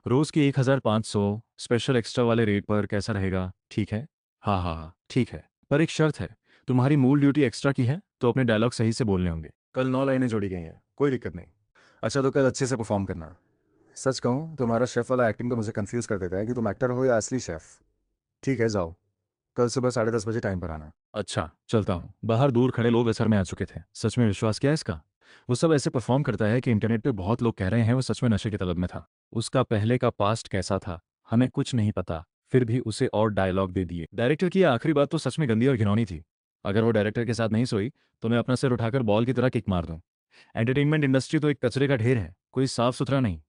रोज़ की 1500 स्पेशल एक्स्ट्रा वाले रेट पर कैसा रहेगा? ठीक है? हाँ हाँ हाँ, ठीक है। पर एक शर्त है, तुम्हारी मूल ड्यूटी एक्स्ट्रा की है तो अपने डायलॉग सही से बोलने होंगे। कल 9 लाइनें जोड़ी गई हैं, कोई दिक्कत नहीं। अच्छा, तो कल अच्छे से परफॉर्म करना। सच कहूँ, तुम्हारा शेफ वाला एक्टिंग तो मुझे कंफ्यूज कर देता है कि तुम एक्टर हो या असली शेफ। ठीक है, जाओ। कल सुबह 10:30 बजे टाइम पर आना। अच्छा, चलता हूँ। बाहर दूर खड़े लोग असर में आ चुके थे। सच में विश्वास किया इसका? वो सब ऐसे परफॉर्म करता है कि इंटरनेट पे बहुत लोग कह रहे हैं वो सच में नशे की तलब में था। उसका पहले का पास्ट कैसा था, हमें कुछ नहीं पता, फिर भी उसे और डायलॉग दे दिए। डायरेक्टर की ये आखिरी बात तो सच में गंदी और घिनौनी थी। अगर वो डायरेक्टर के साथ नहीं सोई तो मैं अपना सिर उठाकर बॉल की तरह किक मार दूँ। एंटरटेनमेंट इंडस्ट्री तो एक कचरे का ढेर है, कोई साफ सुथरा नहीं।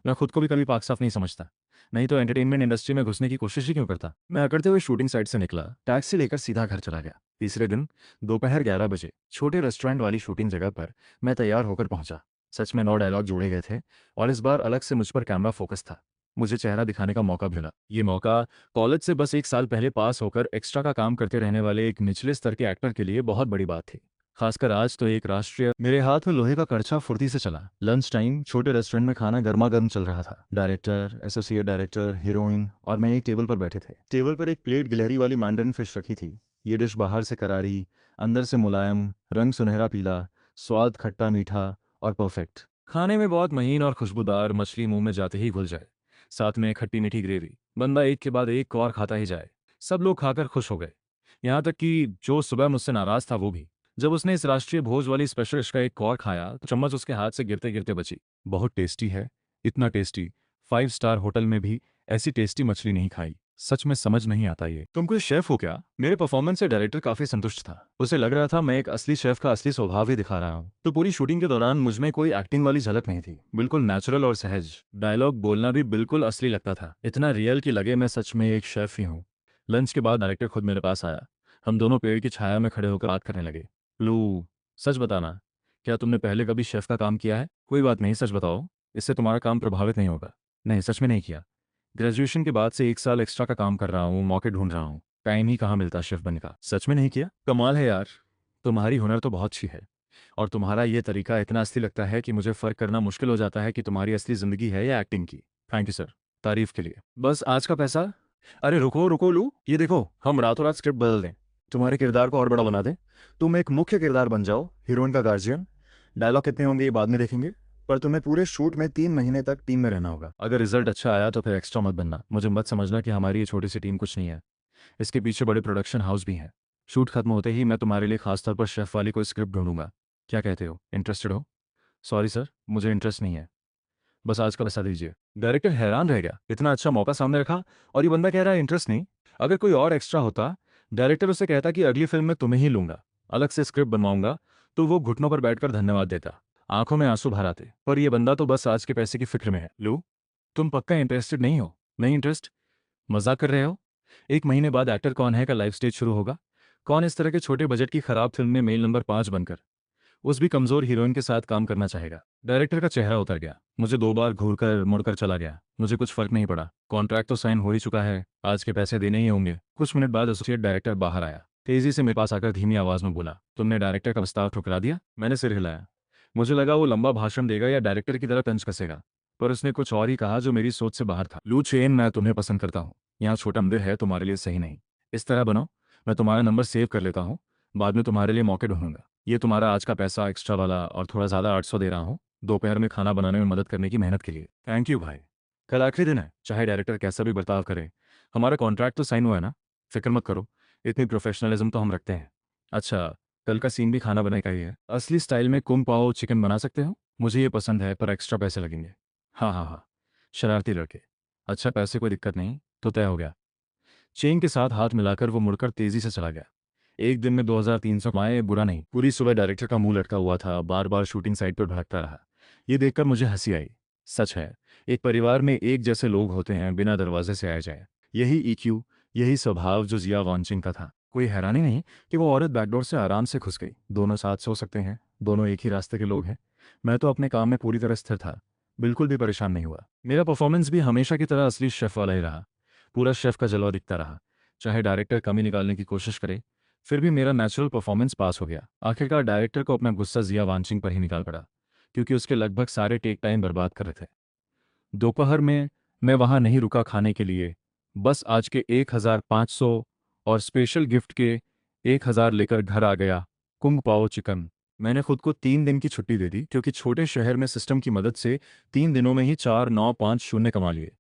मैं खुद को भी कभी पाक साफ नहीं समझता, नहीं तो एंटरटेनमेंट इंडस्ट्री में घुसने की कोशिश ही क्यों करता। मैं अकड़ते हुए शूटिंग साइट से निकला, टैक्सी लेकर सीधा घर चला गया। तीसरे दिन दोपहर 11 बजे छोटे रेस्टोरेंट वाली शूटिंग जगह पर मैं तैयार होकर पहुंचा। सच में 9 डायलॉग जोड़े गए थे और इस बार अलग से मुझ पर कैमरा फोकस था। मुझे चेहरा दिखाने का मौका मिला। ये मौका कॉलेज से बस 1 साल पहले पास होकर एक्स्ट्रा का काम करते रहने वाले एक निचले स्तर के एक्टर के लिए बहुत बड़ी बात थी। खासकर आज तो एक राष्ट्रीय। मेरे हाथ में लोहे का करछा फुर्ती से चला। लंच टाइम, छोटे रेस्टोरेंट में खाना गर्मा गर्म चल रहा था। डायरेक्टर, एसोसिएट डायरेक्टर, हीरोइन और मैं एक टेबल पर बैठे थे। टेबल पर एक प्लेट गिलहरी वाली मैंdarin फिश रखी थी। ये डिश बाहर से करारी, अंदर से मुलायम, रंग सुनहरा पीला, स्वाद खट्टा मीठा और परफेक्ट। खाने में बहुत महीन और खुशबूदार मछली मुंह में जाते ही घुल जाए, साथ में खट्टी मीठी ग्रेवी। बंदा एक के बाद एक और खाता ही जाए। सब लोग खाकर खुश हो गए, यहाँ तक कि जो सुबह मुझसे नाराज था वो भी। जब उसने इस राष्ट्रीय भोज वाली स्पेशल डिश का एक कौर खाया तो चम्मच उसके हाथ से गिरते गिरते बची। बहुत टेस्टी है, इतना टेस्टी 5 स्टार होटल में भी ऐसी टेस्टी मछली नहीं खाई। सच में समझ नहीं आता ये। तुम कोई शेफ हो क्या? मेरे परफॉर्मेंस से डायरेक्टर काफी संतुष्ट था। उसे लग रहा था मैं एक असली शेफ का असली स्वभाव ही दिखा रहा हूँ। तो पूरी शूटिंग के दौरान मुझ में कोई एक्टिंग वाली झलक नहीं थी, बिल्कुल नेचुरल और सहज। डायलॉग बोलना भी बिल्कुल असली लगता था, इतना रियल कि लगे मैं सच में एक शेफ ही हूँ। लंच के बाद डायरेक्टर खुद मेरे पास आया। हम दोनों पेड़ की छाया में खड़े होकर बात करने लगे। लू, सच बताना, क्या तुमने पहले कभी शेफ का काम किया है? कोई बात नहीं, सच बताओ, इससे तुम्हारा काम प्रभावित नहीं होगा। नहीं, सच में नहीं किया। ग्रेजुएशन के बाद से 1 साल एक्स्ट्रा का काम कर रहा हूँ, मौके ढूंढ रहा हूँ, टाइम ही कहाँ मिलता शेफ बनने का। सच में नहीं किया? कमाल है यार, तुम्हारी हुनर तो बहुत अच्छी है और तुम्हारा ये तरीका इतना असली लगता है कि मुझे फर्क करना मुश्किल हो जाता है कि तुम्हारी असली जिंदगी है या एक्टिंग की। थैंक यू सर, तारीफ के लिए। बस आज का पैसा। अरे रुको रुको लू, ये देखो, हम रातों रात स्क्रिप्ट बदल दें, तुम्हारे किरदार को और बड़ा बना दें। तुम एक मुख्य किरदार बन जाओ, हीरोइन का गार्जियन। डायलॉग कितने होंगे ये बाद में देखेंगे, पर तुम्हें पूरे शूट में 3 महीने तक टीम में रहना होगा। अगर रिजल्ट अच्छा आया तो फिर एक्स्ट्रा मत बनना। मुझे मत समझना कि हमारी ये छोटी सी टीम कुछ नहीं है, इसके पीछे बड़े प्रोडक्शन हाउस भी हैं। शूट खत्म होते ही मैं तुम्हारे लिए खासतौर पर शेफ वाली कोई स्क्रिप्ट ढूंढूंगा। क्या कहते हो, इंटरेस्टेड हो? सॉरी सर, मुझे इंटरेस्ट नहीं है, बस आज का पैसा दीजिए। डायरेक्टर हैरान रह गया, इतना अच्छा मौका सामने रखा और ये बंदा कह रहा है इंटरेस्ट नहीं। अगर कोई और एक्स्ट्रा होता, डायरेक्टर उसे कहता कि अगली फिल्म में तुम्हें ही लूंगा, अलग से स्क्रिप्ट बनवाऊंगा, तो वो घुटनों पर बैठकर धन्यवाद देता, आंखों में आंसू भर आते। पर ये बंदा तो बस आज के पैसे की फिक्र में है। लू, तुम पक्का इंटरेस्टेड नहीं हो? नहीं इंटरेस्ट? मजाक कर रहे हो? 1 महीने बाद एक्टर कौन है का लाइव स्टेज शुरू होगा। कौन इस तरह के छोटे बजट की खराब फिल्म में मेल नंबर 5 बनकर, उस भी कमजोर हीरोइन के साथ काम करना चाहेगा? डायरेक्टर का चेहरा उतर गया, मुझे 2 बार घूरकर मुड़कर चला गया। मुझे कुछ फर्क नहीं पड़ा, कॉन्ट्रैक्ट तो साइन हो ही चुका है, आज के पैसे देने ही होंगे। कुछ मिनट बाद एसोसिएट डायरेक्टर बाहर आया, तेजी से मेरे पास आकर धीमी आवाज में बोला, तुमने डायरेक्टर का प्रस्ताव ठुकरा दिया? मैंने सिर हिलाया। मुझे लगा वो लंबा भाषण देगा या डायरेक्टर की तरह तंज कसेगा, पर उसने कुछ और ही कहा जो मेरी सोच से बाहर था। लू चेन, मैं तुम्हें पसंद करता हूँ, यहाँ छोटा मंदिर है तुम्हारे लिए सही नहीं। इस तरह बनो, मैं तुम्हारा नंबर सेव कर लेता हूँ, बाद में तुम्हारे लिए मौके ढूंढूंगा। ये तुम्हारा आज का पैसा एक्स्ट्रा वाला और थोड़ा ज़्यादा 800 दे रहा हूँ, दोपहर में खाना बनाने में मदद करने की मेहनत के लिए। थैंक यू भाई। कल आखिरी दिन है, चाहे डायरेक्टर कैसा भी बर्ताव करे, हमारा कॉन्ट्रैक्ट तो साइन हुआ है ना, फिक्र मत करो, इतनी प्रोफेशनलिज्म तो हम रखते हैं। अच्छा, कल का सीन भी खाना बनाने का ही है। असली स्टाइल में कुम पाओ चिकन बना सकते हो? मुझे ये पसंद है पर एक्स्ट्रा पैसे लगेंगे। हाँ हाँ हाँ, शरारती लड़के। अच्छा, पैसे कोई दिक्कत नहीं, तो तय हो गया। चेन के साथ हाथ मिलाकर वो मुड़कर तेजी से चला गया। एक दिन में 2300 कमाए, बुरा नहीं। पूरी सुबह डायरेक्टर का मुंह लटका हुआ था, बार बार शूटिंग साइट पर भटकता रहा। ये देखकर मुझे हंसी आई। सच है, एक परिवार में एक जैसे लोग होते हैं, बिना दरवाजे से आए जाए। यही ईक्यू, यही स्वभाव जो जिया वांचिंग का था। कोई हैरानी नहीं कि वो औरत बैकडोर से आराम से घुस गई। दोनों साथ सो सकते हैं, दोनों एक ही रास्ते के लोग हैं। मैं तो अपने काम में पूरी तरह स्थिर था, बिल्कुल भी परेशान नहीं हुआ। मेरा परफॉर्मेंस भी हमेशा की तरह असली शेफ वाला ही रहा, पूरा शेफ का जलवा दिखता रहा। चाहे डायरेक्टर कमी निकालने की कोशिश करे, फिर भी मेरा नेचुरल परफॉर्मेंस पास हो गया। आखिरकार डायरेक्टर को अपना गुस्सा जिया वांशिंग पर ही निकाल पड़ा, क्योंकि उसके लगभग सारे टेक टाइम बर्बाद कर रहे थे। दोपहर में मैं वहाँ नहीं रुका खाने के लिए, बस आज के 1500 और स्पेशल गिफ्ट के 1000 लेकर घर आ गया। कुंग पाओ चिकन। मैंने खुद को 3 दिन की छुट्टी दे दी, क्योंकि छोटे शहर में सिस्टम की मदद से 3 दिनों में ही 4950 कमा लिए।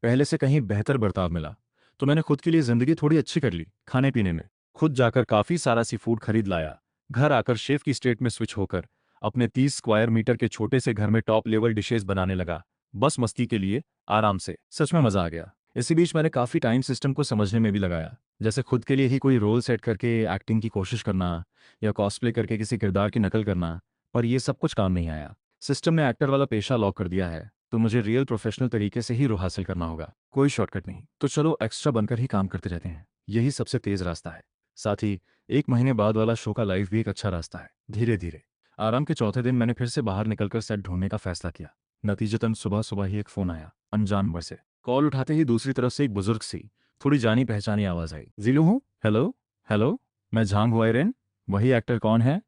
पहले से कहीं बेहतर बर्ताव मिला, तो मैंने खुद के लिए ज़िंदगी थोड़ी अच्छी कर ली। खाने पीने में खुद जाकर काफ़ी सारा सी फूड खरीद लाया। घर आकर शेफ की स्टेट में स्विच होकर अपने 30 स्क्वायर मीटर के छोटे से घर में टॉप लेवल डिशेस बनाने लगा, बस मस्ती के लिए, आराम से। सच में मज़ा आ गया। इसी बीच मैंने काफ़ी टाइम सिस्टम को समझने में भी लगाया, जैसे खुद के लिए ही कोई रोल सेट करके एक्टिंग की कोशिश करना या कॉस्प्ले करके किसी किरदार की नकल करना, पर ये सब कुछ काम नहीं आया। सिस्टम ने एक्टर वाला पेशा लॉक कर दिया है, तो मुझे रियल प्रोफेशनल तरीके से ही रो हासिल करना होगा। कोई शॉर्टकट नहीं। तो चलो एक्स्ट्रा बनकर ही काम करते रहते हैं, यही सबसे तेज़ रास्ता है। साथ ही 1 महीने बाद वाला शो का लाइव भी एक अच्छा रास्ता है। धीरे धीरे आराम के चौथे दिन मैंने फिर से बाहर निकलकर सेट ढूंढने का फैसला किया। नतीजतन सुबह सुबह ही एक फ़ोन आया, अनजान नंबर से। कॉल उठाते ही दूसरी तरफ से एक बुजुर्ग सी, थोड़ी जानी पहचानी आवाज़ आई। जीलू हूँ। हेलो हेलो, मैं झांग हुआइरेन। वही एक्टर कौन है?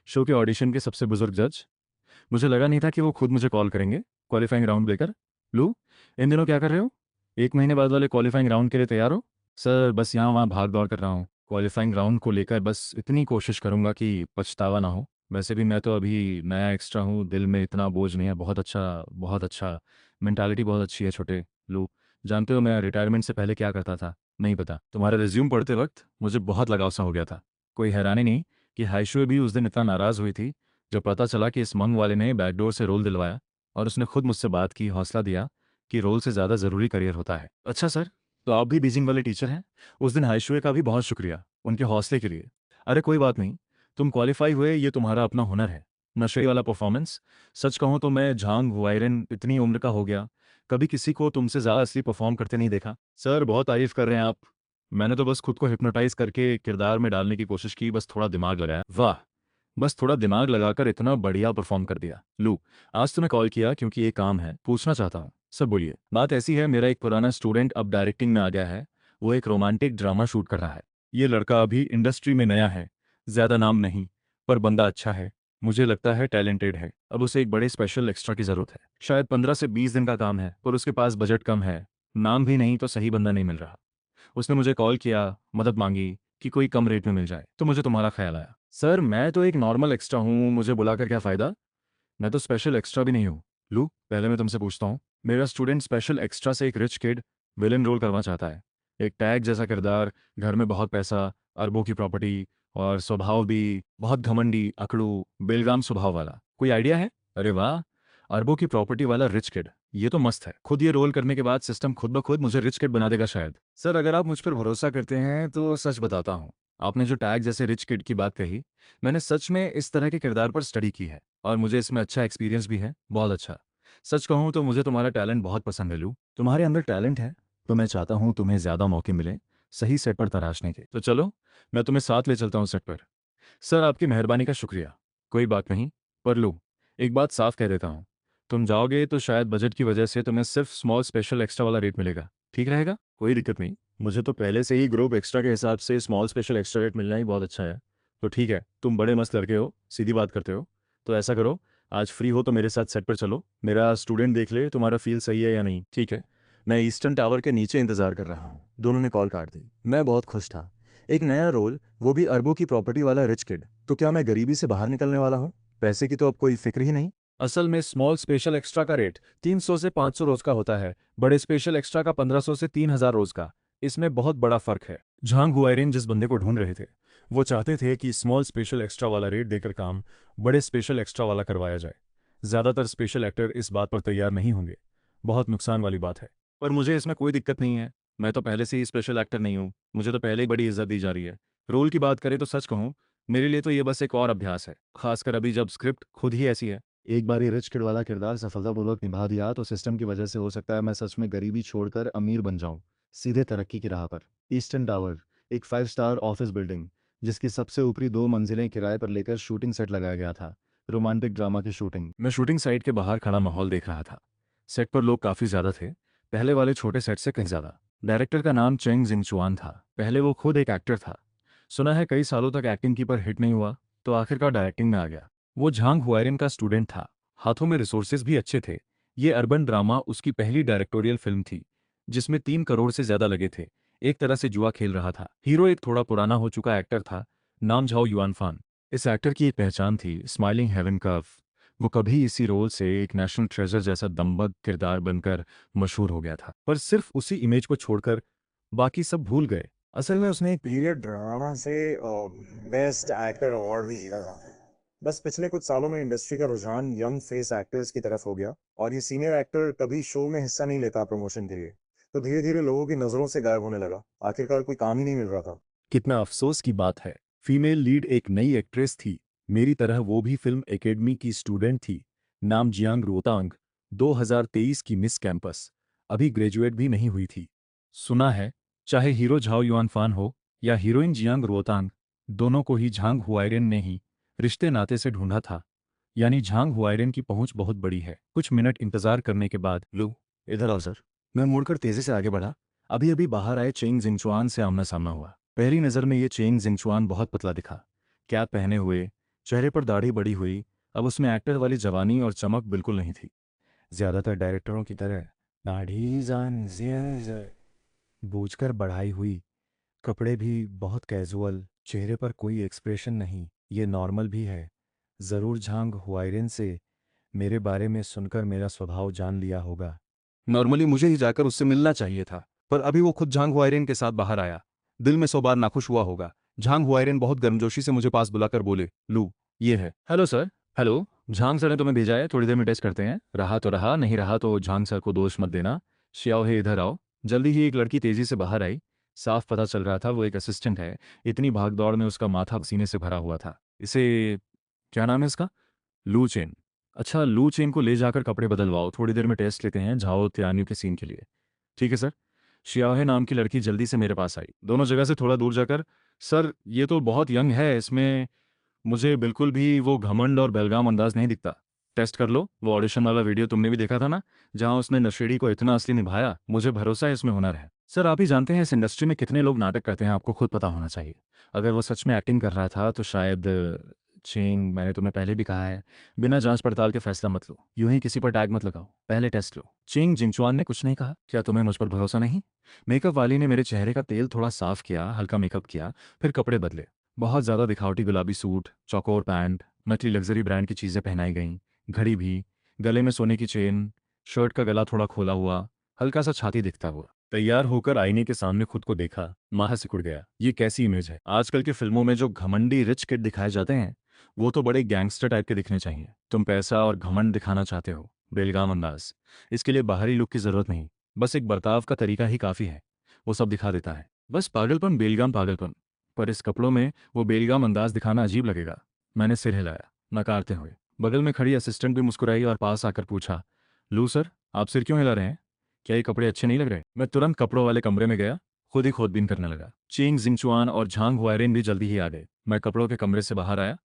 शो के ऑडिशन के सबसे बुजुर्ग जज। मुझे लगा नहीं था कि वो खुद मुझे कॉल करेंगे। क्वालिफाइंग राउंड लेकर। लू, इन दिनों क्या कर रहे हो? 1 महीने बाद वाले क्वालिफाइंग राउंड के लिए तैयार हो? सर बस यहाँ वहाँ भाग दौड़ कर रहा हूँ। क्वालिफाइंग राउंड को लेकर बस इतनी कोशिश करूँगा कि पछतावा ना हो। वैसे भी मैं तो अभी नया एक्स्ट्रा हूँ, दिल में इतना बोझ नहीं है। बहुत अच्छा, बहुत अच्छा। मेंटालिटी बहुत अच्छी है छोटे। लू, जानते हो मैं रिटायरमेंट से पहले क्या करता था? नहीं पता। तुम्हारा रिज्यूम पढ़ते वक्त मुझे बहुत लगाव सा हो गया था। कोई हैरानी नहीं कि हाइशुए भी उस दिन इतना नाराज़ हुई थी जब पता चला कि इस मंग वाले ने बैकडोर से रोल दिलवाया, और उसने खुद मुझसे बात की, हौसला दिया कि रोल से ज़्यादा ज़रूरी करियर होता है। अच्छा सर, तो आप भी बीजिंग वाले टीचर हैं? उस दिन हाइशुए का भी बहुत शुक्रिया उनके हौसले के लिए। अरे कोई बात नहीं, तुम क्वालिफाई हुए, ये तुम्हारा अपना हुनर है। नशे वाला परफॉर्मेंस। सच कहूँ तो मैं झांग हुआइरेन इतनी उम्र का हो गया, कभी किसी को तुमसे ज़्यादा असली परफॉर्म करते नहीं देखा। सर बहुत तारीफ कर रहे हैं आप। मैंने तो बस खुद को हिप्नोटाइज करके किरदार में डालने की कोशिश की, बस थोड़ा दिमाग लगाया। वाह, बस थोड़ा दिमाग लगाकर इतना बढ़िया परफॉर्म कर दिया। लू, आज तुम्हें कॉल किया क्योंकि ये काम है, पूछना चाहता हूँ। सब बोलिए। बात ऐसी है, मेरा एक पुराना स्टूडेंट अब डायरेक्टिंग में आ गया है। वो एक रोमांटिक ड्रामा शूट कर रहा है। ये लड़का अभी इंडस्ट्री में नया है, ज़्यादा नाम नहीं, पर बंदा अच्छा है। मुझे लगता है टैलेंटेड है। अब उसे एक बड़े स्पेशल एक्स्ट्रा की ज़रूरत है। शायद 15 से 20 दिन का काम है, पर उसके पास बजट कम है। नाम भी नहीं तो सही बंदा नहीं मिल रहा। उसने मुझे कॉल किया, मदद मांगी कि कोई कम रेट में मिल जाए, तो मुझे तुम्हारा ख्याल आया। सर मैं तो एक नॉर्मल एक्स्ट्रा हूँ, मुझे बुलाकर क्या फ़ायदा? मैं तो स्पेशल एक्स्ट्रा भी नहीं हूँ। लू, पहले मैं तुमसे पूछता हूँ, मेरा स्टूडेंट स्पेशल एक्स्ट्रा से एक रिच किड विलन रोल करना चाहता है। एक टैग जैसा किरदार, घर में बहुत पैसा, अरबों की प्रॉपर्टी, और स्वभाव भी बहुत घमंडी, अकड़ू, बेलगाम स्वभाव वाला। कोई आइडिया है? अरे वाह, अरबों की प्रॉपर्टी वाला रिच किड, ये तो मस्त है। खुद ये रोल करने के बाद सिस्टम खुद ब खुद मुझे रिच किड बना देगा शायद। सर अगर आप मुझ पर भरोसा करते हैं तो सच बताता हूँ, आपने जो टैग जैसे रिच किड की बात कही, मैंने सच में इस तरह के किरदार पर स्टडी की है, और मुझे इसमें अच्छा एक्सपीरियंस भी है, बहुत अच्छा। सच कहूँ तो मुझे तुम्हारा टैलेंट बहुत पसंद है लू। तुम्हारे अंदर टैलेंट है, तो मैं चाहता हूँ तुम्हें ज़्यादा मौके मिले सही सेट पर तराशने के। तो चलो, मैं तुम्हें साथ ले चलता हूँ सेट पर। सर आपकी मेहरबानी का शुक्रिया। कोई बात नहीं, पर लो, एक बात साफ कह देता हूँ, तुम जाओगे तो शायद बजट की वजह से तुम्हें सिर्फ स्मॉल स्पेशल एक्स्ट्रा वाला रेट मिलेगा। ठीक रहेगा? कोई दिक्कत नहीं, मुझे तो पहले से ही ग्रुप एक्स्ट्रा के हिसाब से स्मॉल स्पेशल एक्स्ट्रा रेट मिलना ही बहुत अच्छा है। तो ठीक है, तुम बड़े मस्त लड़के हो, सीधी बात करते हो, तो ऐसा करो, आज फ्री हो तो मेरे साथ सेट पर चलो, मेरा स्टूडेंट देख ले तुम्हारा फील सही है या नहीं। ठीक है, मैं ईस्टर्न टावर के नीचे इंतजार कर रहा हूँ। दोनों ने कॉल काट दी। मैं बहुत खुश था। एक नया रोल, वो भी अरबों की प्रॉपर्टी वाला रिच किड। तो क्या मैं गरीबी से बाहर निकलने वाला हूँ? पैसे की तो अब कोई फिक्र ही नहीं। असल में स्मॉल स्पेशल एक्स्ट्रा का रेट 300 से 500 रोज का होता है, बड़े स्पेशल एक्स्ट्रा का 1500 से 3000 रोज का। इसमें बहुत बड़ा फर्क है। झांग हुआइरेन जिस बंदे को ढूंढ रहे थे, वो चाहते थे कि स्मॉल स्पेशल एक्स्ट्रा वाला रेट देकर काम बड़े स्पेशल एक्स्ट्रा वाला करवाया जाए। ज़्यादातर स्पेशल एक्टर इस बात पर तैयार नहीं होंगे। बहुत नुकसान वाली बात है, पर मुझे इसमें कोई दिक्कत नहीं है। मैं तो पहले से ही स्पेशल एक्टर नहीं हूँ, मुझे तो पहले ही बड़ी इज्जत दी जा रही है। रोल की बात करें तो सच कहूँ, मेरे लिए तो ये बस एक और अभ्यास है, खासकर अभी जब स्क्रिप्ट खुद ही ऐसी है। एक बार ये रिच किड वाला किरदार सफलतापूर्वक निभा दिया तो सिस्टम की वजह से हो सकता है मैं सच में गरीबी छोड़कर अमीर बन जाऊं, सीधे तरक्की की राह पर। ईस्टर्न टावर, एक 5 स्टार ऑफिस बिल्डिंग, जिसकी सबसे ऊपरी 2 मंजिलें किराए पर लेकर शूटिंग सेट लगाया गया था। रोमांटिक ड्रामा की शूटिंग। मैं शूटिंग साइट के बाहर खड़ा माहौल देख रहा था। सेट पर लोग काफ़ी ज़्यादा थे, पहले वाले छोटे सेट से कहीं ज़्यादा। डायरेक्टर का नाम चेंग जिंगचुआन था। पहले वो खुद एक एक्टर था। सुना है कई सालों तक एक्टिंग की पर हिट नहीं हुआ, तो आखिरकार डायरेक्टिंग में आ गया। वो झांग हुआयरिन का स्टूडेंट था। हाथों में रिसोर्सेज भी अच्छे थे। ये अर्बन ड्रामा उसकी पहली डायरेक्टोरियल फिल्म थी, जिसमें 3 करोड़ से ज्यादा लगे थे। एक तरह से जुआ खेल रहा था। हीरो एक थोड़ा पुराना हो चुका एक्टर था, नाम झाओ युआनफान। इस एक्टर की एक पहचान थी, स्माइलिंग हेवन कर्व। वो कभी इसी रोल से एक नेशनल ट्रेजर जैसा दम्बद किरदार बनकर मशहूर हो गया था, पर सिर्फ उसी इमेज को छोड़कर बाकी सब भूल गए। असल में उसने एक पीरियड ड्रामा से बेस्ट एक्टर अवार्ड भी जीता था। बस पिछले कुछ सालों में इंडस्ट्री का रुझान यंग फेस एक्टर्स की तरफ हो गया और ये सीनियर एक्टर कभी शो में हिस्सा नहीं लेता प्रमोशन के लिए, तो धीरे धीरे लोगों की नजरों से गायब होने लगा। आखिरकार कोई काम ही नहीं मिल रहा था। कितना अफसोस की बात है। फीमेल लीड एक नई एक्ट्रेस थी, मेरी तरह वो भी फिल्म एकेडमी की स्टूडेंट थी। नाम जियांग रोतांग, 2023 की मिस कैंपस। अभी ग्रेजुएट भी नहीं हुई थी। सुना है चाहे हीरो झाओ युआनफान हो या हीरोइन जियांग रोतांग, दोनों को ही झांग हुआयरेन ने ही रिश्ते नाते से ढूंढा था। यानी झांग हुआयरेन की पहुंच बहुत बड़ी है। कुछ मिनट इंतजार करने के बाद लू, इधर आओ सर। मैं मुड़कर तेजी से आगे बढ़ा। अभी अभी बाहर आए चेंग जिंगचुआन से आमना सामना हुआ। पहली नज़र में ये चेंग जिंगचुआन बहुत पतला दिखा, कैप पहने हुए, चेहरे पर दाढ़ी बड़ी हुई। अब उसमें एक्टर वाली जवानी और चमक बिल्कुल नहीं थी। ज्यादातर डायरेक्टरों की तरह दाढ़ी बूझकर बढ़ाई हुई, कपड़े भी बहुत कैजुअल, चेहरे पर कोई एक्सप्रेशन नहीं। ये नॉर्मल भी है। ज़रूर झांग हुआयरेन से मेरे बारे में सुनकर मेरा स्वभाव जान लिया होगा। नॉर्मली मुझे ही जाकर उससे मिलना चाहिए था, पर अभी वो खुद झांग हुआयरेन के साथ बाहर आया। दिल में 100 बार नाखुश हुआ होगा। झांग हुआयरेन बहुत गर्मजोशी से मुझे पास बुलाकर बोले, लू, ये है। Hello sir. Hello. Zhang sir ने तुम्हें भेजा है, थोड़ी देर में टेस्ट करते हैं। रहा तो रहा, नहीं रहा तो झांग सर को दोष मत देना। श्याओ है, इधर आओ। जल्दी ही एक लड़की तेजी से बाहर आई। साफ पता चल रहा था वो एक असिस्टेंट है। इतनी भागदौड़ में उसका माथा पसीने से भरा हुआ था। इसे क्या नाम है इसका? लू चेन। अच्छा, लू चेन को ले जाकर कपड़े बदलवाओ, थोड़ी देर में टेस्ट लेते हैं झाओ त्यान्यू के सीन के लिए। ठीक है सर। श्याहे नाम की लड़की जल्दी से मेरे पास आई, दोनों जगह से थोड़ा दूर जाकर। सर ये तो बहुत यंग है, इसमें मुझे बिल्कुल भी वो घमंड और बेलगाम अंदाज नहीं दिखता। टेस्ट कर लो, वो ऑडिशन वाला वीडियो तुमने भी देखा था ना, जहां उसने नशेड़ी को इतना असली निभाया। मुझे भरोसा है इसमें हुनर है। सर आप ही जानते हैं इस इंडस्ट्री में कितने लोग नाटक करते हैं, आपको खुद पता होना चाहिए। अगर वो सच में एक्टिंग कर रहा था तो शायद चेंग, मैंने तुम्हें पहले भी कहा है, बिना जांच पड़ताल के फैसला मत लो। यूं ही किसी पर टैग मत लगाओ, पहले टेस्ट लो। चेंग जिंगचुआन ने कुछ नहीं कहा। क्या तुम्हें मुझ पर भरोसा नहीं? मेकअप वाली ने मेरे चेहरे का तेल थोड़ा साफ किया, हल्का मेकअप किया, फिर कपड़े बदले। बहुत ज़्यादा दिखावटी गुलाबी सूट, चौकोर पैंट, नकली लग्जरी ब्रांड की चीज़ें पहनाई गईं, घड़ी भी, गले में सोने की चेन, शर्ट का गला थोड़ा खोला हुआ, हल्का सा छाती दिखता हुआ। तैयार होकर आईने के सामने खुद को देखा, माह सिकुड़ गया। ये कैसी इमेज है? आजकल की फिल्मों में जो घमंडी रिच किड दिखाए जाते हैं, वो तो बड़े गैंगस्टर टाइप के दिखने चाहिए। तुम पैसा और घमंड दिखाना चाहते हो, बेलगाम अंदाज। इसके लिए बाहरी लुक की जरूरत नहीं, बस एक बर्ताव का तरीका ही काफ़ी है। वो सब दिखा देता है। बस पागलपन, बेलगाम पागलपन। पर इस कपड़ों में वो बेलगाम अंदाज दिखाना अजीब लगेगा। मैंने सिर हिलाया, नकारते हुए। बगल में खड़ी असिस्टेंट भी मुस्कुराई और पास आकर पूछा, लू सर, आप सिर क्यों हिला रहे हैं? क्या ये कपड़े अच्छे नहीं लग रहे? मैं तुरंत कपड़ों वाले कमरे में गया, खुद ही खोदबीन करने लगा। चेंग जिंगचुआन और झांग हुआयरेन भी जल्दी ही आ गए। मैं कपड़ों के कमरे से बाहर आया।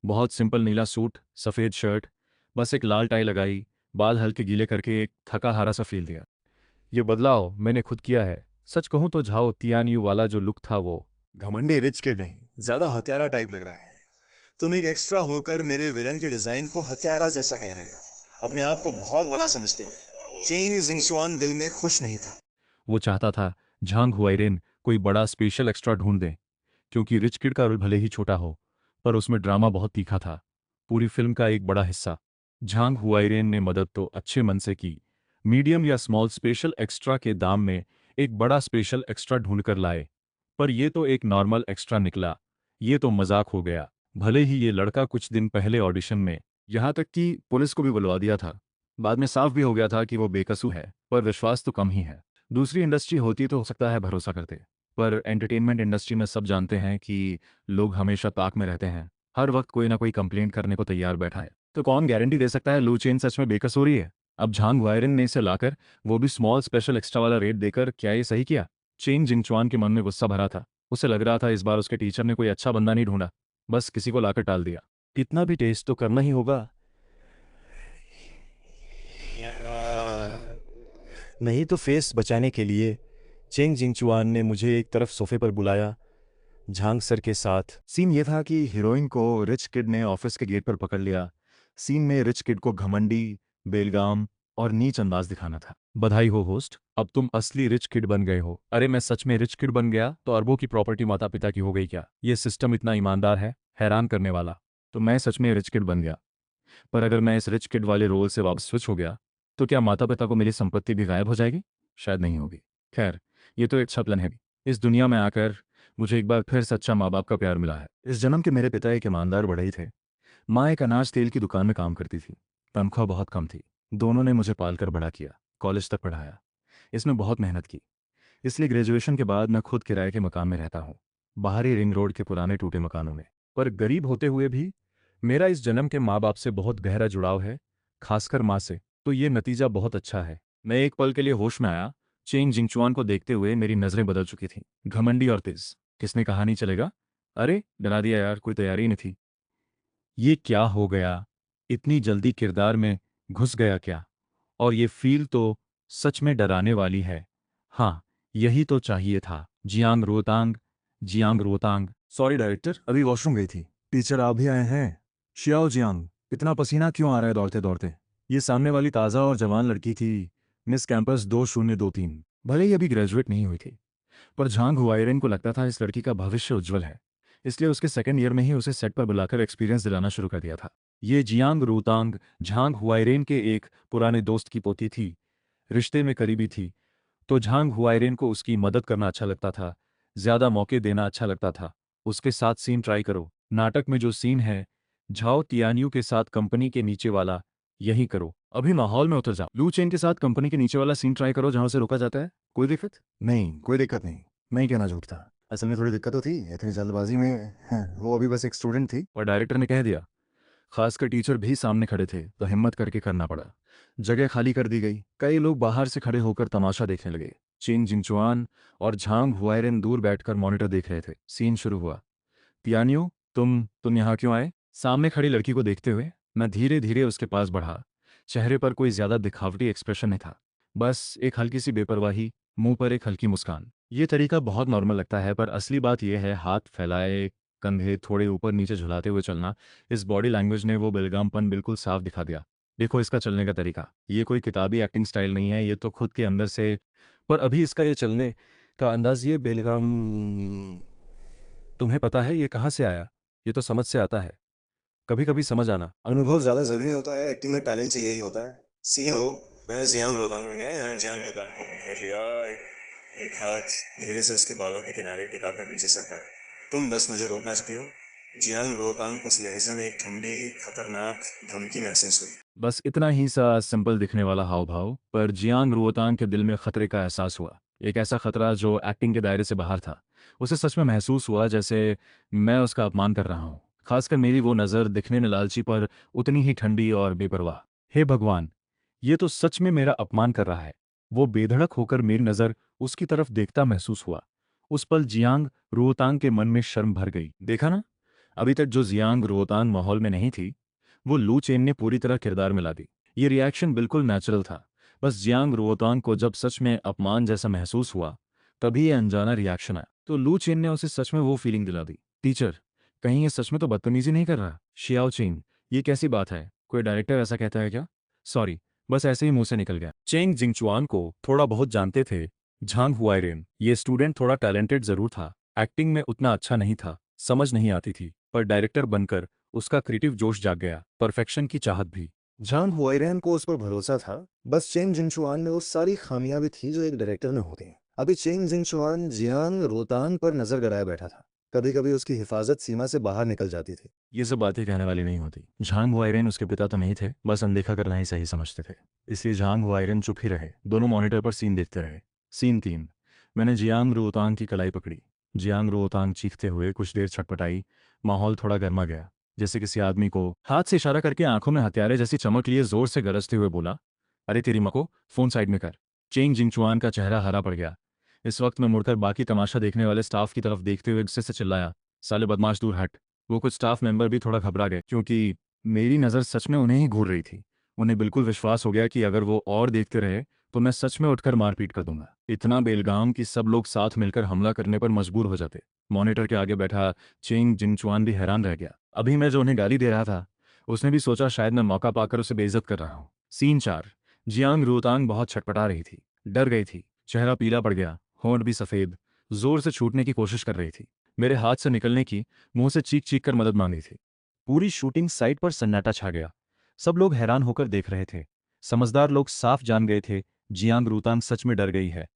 बहुत सिंपल नीला सूट, सफ़ेद शर्ट, बस एक लाल टाई लगाई, बाल हल्के गीले करके एक थका हारा सा फील दिया। ये बदलाव मैंने खुद किया है। सच कहूँ तो झाओ तियान्यू वाला जो लुक था वो घमंडी रिच किड नहीं, ज्यादा हत्यारा टाइप लग रहा है। तुम एक एक्स्ट्रा होकर मेरे विलन के डिजाइन को हत्यारा जैसा कह रहे हो। अपने आप को बहुत बड़ा समझते हैं। चेंग जिंगचुआन दिल में खुश नहीं था। वो चाहता था झांग हुआयरेन कोई बड़ा स्पेशल एक्स्ट्रा ढूंढ दे, क्योंकि रिच किड का रोल भले ही छोटा हो, पर उसमें ड्रामा बहुत तीखा था। पूरी फिल्म का एक बड़ा हिस्सा। झांग हुआयरेन ने मदद तो अच्छे मन से की, मीडियम या स्मॉल स्पेशल एक्स्ट्रा के दाम में एक बड़ा स्पेशल एक्स्ट्रा ढूंढ कर लाए। पर ये तो एक नॉर्मल एक्स्ट्रा निकला। ये तो मजाक हो गया। भले ही ये लड़का कुछ दिन पहले ऑडिशन में, यहाँ तक कि पुलिस को भी बुलवा दिया था, बाद में साफ भी हो गया था कि वो बेकसूर है, पर विश्वास तो कम ही है। दूसरी इंडस्ट्री होती तो हो सकता है भरोसा करते, पर एंटरटेनमेंट इंडस्ट्री में सब जानते हैं कि लोग हमेशा ताक में रहते हैं। हर वक्त कोई ना कोई कंप्लेंट करने को तैयार बैठा है। तो कौन गारंटी दे सकता है लू चेन सच में बेकसूरी है? अब झांग वायरन ने इसे लाकर, वो भी स्मॉल स्पेशल एक्स्ट्रा वाला रेट देकर, क्या ये सही किया? चेन जिंगचुआन के मन में गुस्सा भरा था। उसे लग रहा था इस बार उसके टीचर ने कोई अच्छा बंदा नहीं ढूंढा, बस किसी को लाकर टाल दिया। कितना भी टेस्ट तो करना ही होगा, नहीं तो फेस बचाने के लिए चेंग जिंगचुआन ने मुझे एक तरफ सोफे पर बुलाया, झांग सर के साथ। सीन ये था कि हीरोइन को रिच किड ने ऑफिस के गेट पर पकड़ लिया। सीन में रिच किड को घमंडी, बेलगाम और नीच अंदाज दिखाना था। बधाई हो होस्ट, अब तुम असली रिच किड बन गए हो। अरे मैं सच में रिच किड बन गया तो अरबों की प्रॉपर्टी माता पिता की हो गई क्या? ये सिस्टम इतना ईमानदार है, हैरान करने वाला। तो मैं सच में रिच किड बन गया, पर अगर मैं इस रिच किड वाले रोल से वापस स्विच हो गया तो क्या माता पिता को मेरी संपत्ति भी गायब हो जाएगी? शायद नहीं होगी। खैर, ये तो एक अच्छा प्लान है। इस दुनिया में आकर मुझे एक बार फिर सच्चा माँ बाप का प्यार मिला है। इस जन्म के मेरे पिता एक ईमानदार बढ़ई थे। माँ एक अनाज तेल की दुकान में काम करती थी। तनख्वाह बहुत कम थी। दोनों ने मुझे पालकर बड़ा किया, कॉलेज तक पढ़ाया। इसमें बहुत मेहनत की, इसलिए ग्रेजुएशन के बाद मैं खुद किराए के मकान में रहता हूँ, बाहरी रिंग रोड के पुराने टूटे मकानों में। पर गरीब होते हुए भी मेरा इस जन्म के माँ बाप से बहुत गहरा जुड़ाव है, खासकर माँ से, तो ये नतीजा बहुत अच्छा है। मैं एक पल के लिए होश में आया। चेंग जिंगचुआन को देखते हुए मेरी नजरें बदल चुकी थीं। घमंडी और तेज। किसने कहा नहीं चलेगा? अरे डरा दिया यार, कोई तैयारी ही नहीं थी। ये क्या हो गया? इतनी जल्दी किरदार में घुस गया क्या? और ये फील तो सच में डराने वाली है। हाँ, यही तो चाहिए था। Jiang Rotang, Jiang Rotang. Sorry director, अभी वॉशरूम गई थी। टीचर आप भी आए हैं? शियाओ जियांग, इतना पसीना क्यों आ रहा है दौड़ते दौड़ते? ये सामने वाली ताज़ा और जवान लड़की थी, मिस कैंपस 2023। भले ही अभी ग्रेजुएट नहीं हुई थी, पर झांग हुआइरेन को लगता था इस लड़की का भविष्य उज्जवल है। इसलिए उसके सेकंड ईयर में ही उसे सेट पर बुलाकर एक्सपीरियंस दिलाना शुरू कर दिया था। ये जियांग रोतांग झांग हुआइरेन के एक पुराने दोस्त की पोती थी, रिश्ते में करीबी थी, तो झांग हुआइरेन को उसकी मदद करना अच्छा लगता था, ज्यादा मौके देना अच्छा लगता था। उसके साथ सीन ट्राई करो। नाटक में जो सीन है झाओ तियान्यू के साथ कंपनी के नीचे वाला, यही करो। अभी माहौल में उतर जाओ। लू चेन के साथ कंपनी के नीचे वाला सीन ट्राई करो जहां से रोका जाता है। कोई दिक्कत? नहीं, कोई दिक्कत नहीं। मैं ही कहना झूठ था। असल में थोड़ी दिक्कत तो थी, इतनी जल्दबाजी में। वो अभी बस एक स्टूडेंट थी। और डायरेक्टर ने कह दिया। खासकर टीचर भी सामने खड़े थे तो हिम्मत करके करना पड़ा। जगह खाली कर दी गई। कई लोग बाहर से खड़े होकर तमाशा देखने लगे। चेन जिंगचुआन और झांग हुआइरेन दूर बैठकर मॉनिटर देख रहे थे। सीन शुरू हुआ। तियान्यू, तुम यहाँ क्यों आए? सामने खड़ी लड़की को देखते हुए मैं धीरे धीरे उसके पास बढ़ा। चेहरे पर कोई ज्यादा दिखावटी एक्सप्रेशन नहीं था, बस एक हल्की सी बेपरवाही, मुंह पर एक हल्की मुस्कान। ये तरीका बहुत नॉर्मल लगता है, पर असली बात यह है हाथ फैलाए, कंधे थोड़े ऊपर नीचे झुलाते हुए चलना। इस बॉडी लैंग्वेज ने वो बेलगामपन बिल्कुल साफ दिखा दिया। देखो इसका चलने का तरीका, ये कोई किताबी एक्टिंग स्टाइल नहीं है, ये तो खुद के अंदर से। पर अभी इसका ये चलने का अंदाज, ये बेलगाम, तुम्हें पता है ये कहाँ से आया? ये तो समझ से आता है, कभी कभी समझ आना। अनुभव ज्यादा जरूरी होता है, एक्टिंग में टैलेंट से यही होता है। सी हो, मैं जियांग रोतांग एक हाथ धीरे से उसके बालों के किनारे टिकाकर पीछे सरका है। तुम 10 मुझे रोकना चाहती हो? जियांग रोतांग उस लहजे में एक ठंडी खतरनाक धमकी महसूस हुई। बस इतना ही सा सिंपल दिखने वाला हाव भाव, पर जियांग रुओतांग के दिल में खतरे का एहसास हुआ। एक ऐसा खतरा जो एक्टिंग के दायरे से बाहर था। उसे सच में महसूस हुआ जैसे मैं उसका अपमान कर रहा हूँ, खासकर मेरी वो नज़र, दिखने में लालची पर उतनी ही ठंडी और बेपरवाह। हे भगवान, ये तो सच में मेरा अपमान कर रहा है। वो बेधड़क होकर मेरी नज़र उसकी तरफ देखता महसूस हुआ। उस पल जियांग रुओतांग के मन में शर्म भर गई। देखा ना, अभी तक जो जियांग रुओतांग माहौल में नहीं थी, वो लू चेन ने पूरी तरह किरदार मिला दी। ये रिएक्शन बिल्कुल नेचुरल था। बस जियांग रुओतांग को जब सच में अपमान जैसा महसूस हुआ, तभी ये अनजाना रिएक्शन आया, तो लू चेन ने उसे सच में वो फीलिंग दिला दी। टीचर, कहीं ये सच में तो बदतमीजी नहीं कर रहा? शियाओ चेंग, ये कैसी बात है? कोई डायरेक्टर ऐसा कहता है क्या? सॉरी, बस ऐसे ही मुंह से निकल गया। चेंग जिंगचुआन को थोड़ा बहुत जानते थे झांग हुआइरेन। ये स्टूडेंट थोड़ा टैलेंटेड जरूर था, एक्टिंग में उतना अच्छा नहीं था, समझ नहीं आती थी, पर डायरेक्टर बनकर उसका क्रिएटिव जोश जाग गया, परफेक्शन की चाहत भी। झांग हुआइरेन को उस पर भरोसा था, बस चेंग जिनचुआन में वो सारी खामियां भी थी जो एक डायरेक्टर में होती हैं। अभी चेंग जिनचुआन जियांग रोतांग पर नजर गड़ाए बैठा था। कभी कभी उसकी हिफाजत सीमा से बाहर निकल जाती थी। ये सब बातें कहने वाली नहीं होती। झांग हुआइरेन उसके पिता तो नहीं थे, बस अनदेखा करना ही सही समझते थे। इसलिए झांग हुआइरेन चुप ही रहे, दोनों मॉनिटर पर सीन देखते रहे। सीन 3। मैंने जियांग रोतांग की कलाई पकड़ी। जियांग रोतांग चीखते हुए कुछ देर छटपटाई। माहौल थोड़ा गर्मा गया, जैसे किसी आदमी को हाथ से इशारा करके आंखों में हथियारे जैसी चमक लिए जोर से गरजते हुए बोला, अरे तेरी मको, फोन साइड में कर। चेंग जिंगचुआन का चेहरा हरा पड़ गया। इस वक्त मैं मुड़कर बाकी तमाशा देखने वाले स्टाफ की तरफ देखते हुए गुस्से से चिल्लाया, साले बदमाश दूर हट। वो कुछ स्टाफ मेंबर भी थोड़ा घबरा गए, क्योंकि मेरी नज़र सच में उन्हें ही घूर रही थी। उन्हें बिल्कुल विश्वास हो गया कि अगर वो और देखते रहे तो मैं सच में उठकर मारपीट कर दूंगा। इतना बेलगाम कि सब लोग साथ मिलकर हमला करने पर मजबूर हो जाते। मॉनिटर के आगे बैठा चेंग जिंगचुआन भी हैरान रह गया। अभी मैं जो उन्हें गाली दे रहा था, उसने भी सोचा शायद मैं मौका पाकर उसे बेइज्जत कर रहा हूँ। सीन 4। जियांग रूतांग बहुत छटपटा रही थी, डर गई थी, चेहरा पीला पड़ गया, होंठ भी सफेद, जोर से छूटने की कोशिश कर रही थी, मेरे हाथ से निकलने की, मुंह से चीख चीख कर मदद मांगी थी। पूरी शूटिंग साइट पर सन्नाटा छा गया। सब लोग हैरान होकर देख रहे थे। समझदार लोग साफ जान गए थे जियांग रूतांग सच में डर गई है।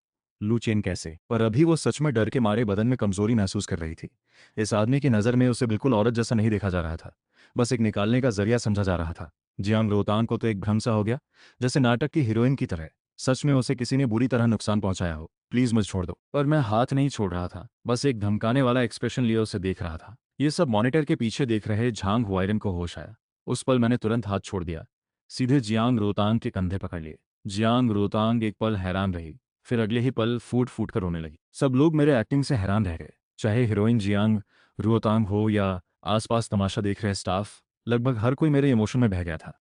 लू चेन कैसे? पर अभी वो सच में डर के मारे बदन में कमजोरी महसूस कर रही थी। इस आदमी की नज़र में उसे बिल्कुल औरत जैसा नहीं देखा जा रहा था, बस एक निकालने का जरिया समझा जा रहा था। जियांग रोतांग को तो एक भ्रम सा हो गया, जैसे नाटक की हीरोइन की तरह। सच में उसे किसी ने बुरी तरह नुकसान पहुंचाया हो। प्लीज मुझे छोड़ दो। पर मैं हाथ नहीं छोड़ रहा था, बस एक धमकाने वाला एक्सप्रेशन लिए उसे देख रहा था। ये सब मॉनिटर के पीछे देख रहे झांग हुआयरन को होश आया। उस पल मैंने तुरंत हाथ छोड़ दिया, सीधे जियांग रोतांग के कंधे पकड़ लिए। जियांग रोतांग एक पल हैरान रही, फिर अगले ही पल फूट फूट कर रोने लगी। सब लोग मेरे एक्टिंग से हैरान रह गए, चाहे हीरोइन जियांग रोतांग हो या आसपास तमाशा देख रहे स्टाफ। लगभग हर कोई मेरे इमोशन में बह गया था।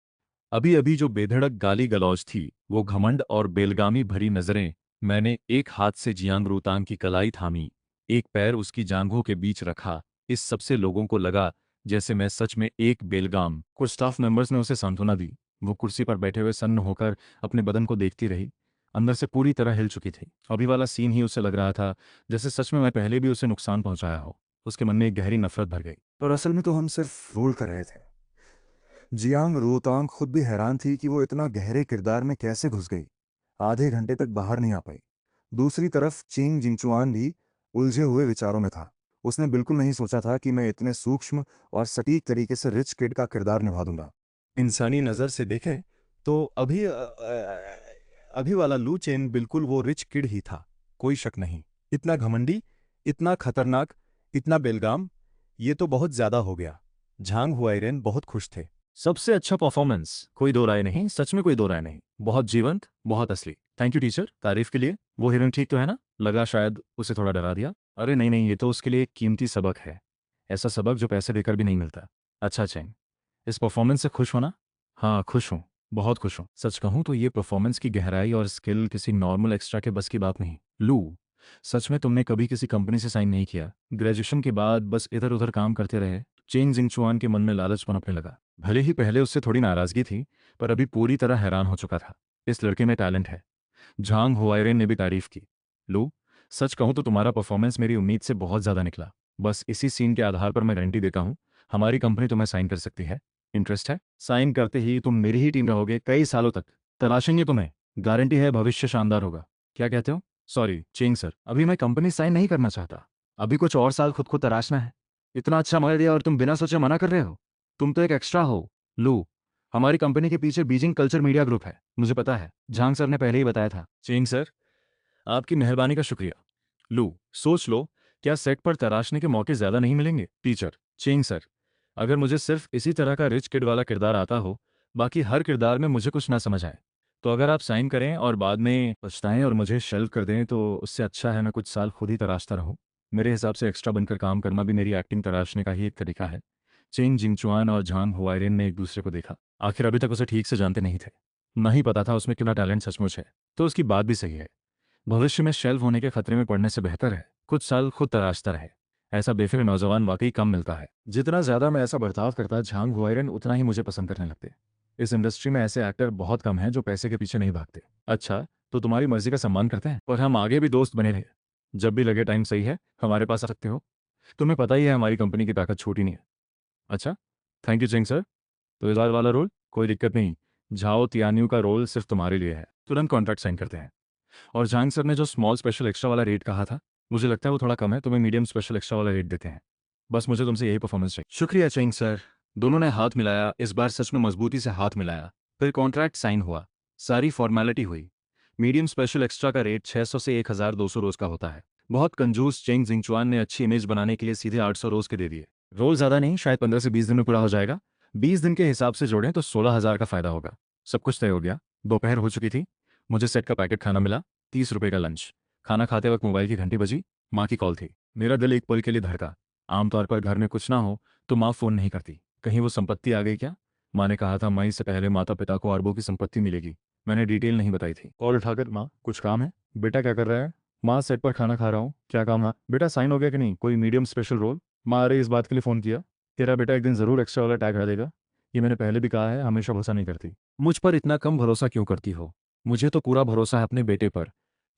अभी अभी जो बेधड़क गाली गलौज थी, वो घमंड और बेलगामी भरी नजरें। मैंने एक हाथ से जियांग रोतांग की कलाई थामी, एक पैर उसकी जांघों के बीच रखा। इस सबसे लोगों को लगा जैसे मैं सच में एक बेलगाम। कुछ स्टाफ मेंबर्स ने उसे सांत्वना दी। वो कुर्सी पर बैठे हुए सन्न होकर अपने बदन को देखती रही, अंदर से पूरी तरह हिल चुकी थी। अभी वाला सीन ही उसे लग रहा था जैसे सच में मैं पहले भी उसे नुकसान पहुंचाया हो। उसके मन में एक गहरी नफरत भर गई। पर असल में तो हम सिर्फ रोल कर रहे थे। जियांग रोतांग खुद भी हैरान थी कि वो इतना गहरे किरदार में कैसे घुस गई। आधे घंटे तक बाहर नहीं आ पाई। दूसरी तरफ चेंग जिंगचुआन भी उलझे हुए विचारों में था। उसने बिल्कुल नहीं सोचा था कि मैं इतने सूक्ष्म और सटीक तरीके से रिच किड का किरदार निभा दूंगा। इंसानी नज़र से देखें तो अभी वाला लू चेन बिल्कुल वो रिच किड ही था, कोई शक नहीं। इतना घमंडी, इतना खतरनाक, इतना बेलगाम, ये तो बहुत ज्यादा हो गया। झांग हुआयरेन बहुत खुश थे। सबसे अच्छा परफॉर्मेंस, कोई दो राय नहीं, सच में कोई दो राय नहीं। बहुत जीवंत, बहुत असली। थैंक यू टीचर, तारीफ के लिए। वो हीरोइन ठीक तो है ना? लगा शायद उसे थोड़ा डरा दिया। अरे नहीं नहीं, ये तो उसके लिए एक कीमती सबक है, ऐसा सबक जो पैसे देकर भी नहीं मिलता। अच्छा चैंग, इस परफॉर्मेंस से खुश हो ना? हाँ खुश हूँ, बहुत खुश हूँ। सच कहूँ तो ये परफॉर्मेंस की गहराई और स्किल किसी नॉर्मल एक्स्ट्रा के बस की बात नहीं। लू, सच में तुमने कभी किसी कंपनी से साइन नहीं किया, ग्रेजुएशन के बाद बस इधर उधर काम करते रहे। चेंग जिंगचुआन के मन में लालच पनपने लगा। भले ही पहले उससे थोड़ी नाराजगी थी, पर अभी पूरी तरह हैरान हो चुका था। इस लड़के में टैलेंट है। झांग हुआयरेन ने भी तारीफ की। लू, सच कहूं तो तुम्हारा परफॉर्मेंस मेरी उम्मीद से बहुत ज्यादा निकला। बस इसी सीन के आधार पर मैं गारंटी देता हूं, हमारी कंपनी तुम्हें साइन कर सकती है। इंटरेस्ट है? साइन करते ही तुम मेरी ही टीम रहोगे कई सालों तक। तलाशेंगे तुम्हें, गारंटी है भविष्य शानदार होगा। क्या कहते हो? सॉरी चेंग सर, अभी मैं कंपनी साइन नहीं करना चाहता। अभी कुछ और साल खुद को तराशना है। इतना अच्छा मगर दिया और तुम बिना सोचे मना कर रहे हो? तुम तो एक एक्स्ट्रा हो। लू, हमारी कंपनी के पीछे बीजिंग कल्चर मीडिया ग्रुप है, मुझे पता है। झांग सर ने पहले ही बताया था। चेंग सर, आपकी मेहरबानी का शुक्रिया। लू, सोच लो, क्या सेट पर तराशने के मौके ज्यादा नहीं मिलेंगे? टीचर, चेंग सर, अगर मुझे सिर्फ इसी तरह का रिच किड वाला किरदार आता हो, बाकी हर किरदार में मुझे कुछ ना समझ आए, तो अगर आप साइन करें और बाद में पछताएं और मुझे शेल्फ कर दें, तो उससे अच्छा है मैं कुछ साल खुद ही तराशता रहूं। मेरे हिसाब से एक्स्ट्रा बनकर काम करना भी मेरी एक्टिंग तराशने का ही एक तरीका है। चेंग जिंगचुआन और झांग हुआयरेन ने एक दूसरे को देखा। आखिर अभी तक उसे ठीक से जानते नहीं थे, नहीं पता था उसमें कितना टैलेंट सचमुच है। तो उसकी बात भी सही है, भविष्य में शेल्फ होने के खतरे में पड़ने से बेहतर है कुछ साल खुद तराशता रहे। ऐसा बेफिक्र नौजवान वाकई कम मिलता है। जितना ज्यादा मैं ऐसा बर्ताव करता झांग हुआयरेन उतना ही मुझे पसंद करने लगते। इस इंडस्ट्री में ऐसे एक्टर बहुत कम हैं जो पैसे के पीछे नहीं भागते। अच्छा, तो तुम्हारी मर्जी का सम्मान करते हैं, और हम आगे भी दोस्त बने रहे। जब भी लगे टाइम सही है, हमारे पास आ सकते हो। तुम्हें पता ही है हमारी कंपनी की ताकत छोटी नहीं है। अच्छा, थैंक यू चेंग सर। तो इस बार वाला रोल कोई दिक्कत नहीं, झाओ तियान्यू का रोल सिर्फ तुम्हारे लिए है। तुरंत कॉन्ट्रैक्ट साइन करते हैं। और झांग सर ने जो स्मॉल स्पेशल एक्स्ट्रा वाला रेट कहा था, मुझे लगता है वो थोड़ा कम है, तुम्हें मीडियम स्पेशल एक्स्ट्रा वाला रेट देते हैं। बस मुझे तुमसे यही परफॉर्मेंस चाहिए। शुक्रिया चेंग सर। दोनों ने हाथ मिलाया, इस बार सच में मजबूती से हाथ मिलाया। फिर कॉन्ट्रैक्ट साइन हुआ, सारी फॉर्मेलिटी हुई। मीडियम स्पेशल एक्स्ट्रा का रेट 600 से 1200 रोज का होता है। बहुत कंजूस चेंग जिंगचुआन ने अच्छी इमेज बनाने के लिए सीधे 800 रोज के दे दिए। रोल ज्यादा नहीं, शायद 15 से 20 दिन में पूरा हो जाएगा। 20 दिन के हिसाब से जोड़ें तो 16,000 का फायदा होगा। सब कुछ तय हो गया। दोपहर हो चुकी थी, मुझे सेट का पैकेट खाना मिला, 30 रुपए का लंच। खाना खाते वक्त मोबाइल की घंटी बजी, माँ की कॉल थी। मेरा दिल एक पल के लिए धड़का। आमतौर पर घर में कुछ ना हो तो माँ फोन नहीं करती, कहीं वो संपत्ति आ गई क्या? माँ ने कहा था मई से पहले माता पिता को अरबों की संपत्ति मिलेगी। मैंने डिटेल नहीं बताई थी। कॉल उठाकर, माँ कुछ काम है? बेटा क्या कर रहा है? माँ सेट पर खाना खा रहा हूँ। क्या काम है? बेटा साइन हो गया कि नहीं? कोई मीडियम स्पेशल रोल? माँ अरे इस बात के लिए फ़ोन किया, तेरा बेटा एक दिन ज़रूर एक्स्ट्रा वाला टैग हटा देगा। ये मैंने पहले भी कहा है, हमेशा भरोसा नहीं करती। मुझ पर इतना कम भरोसा क्यों करती हो? मुझे तो पूरा भरोसा है अपने बेटे पर।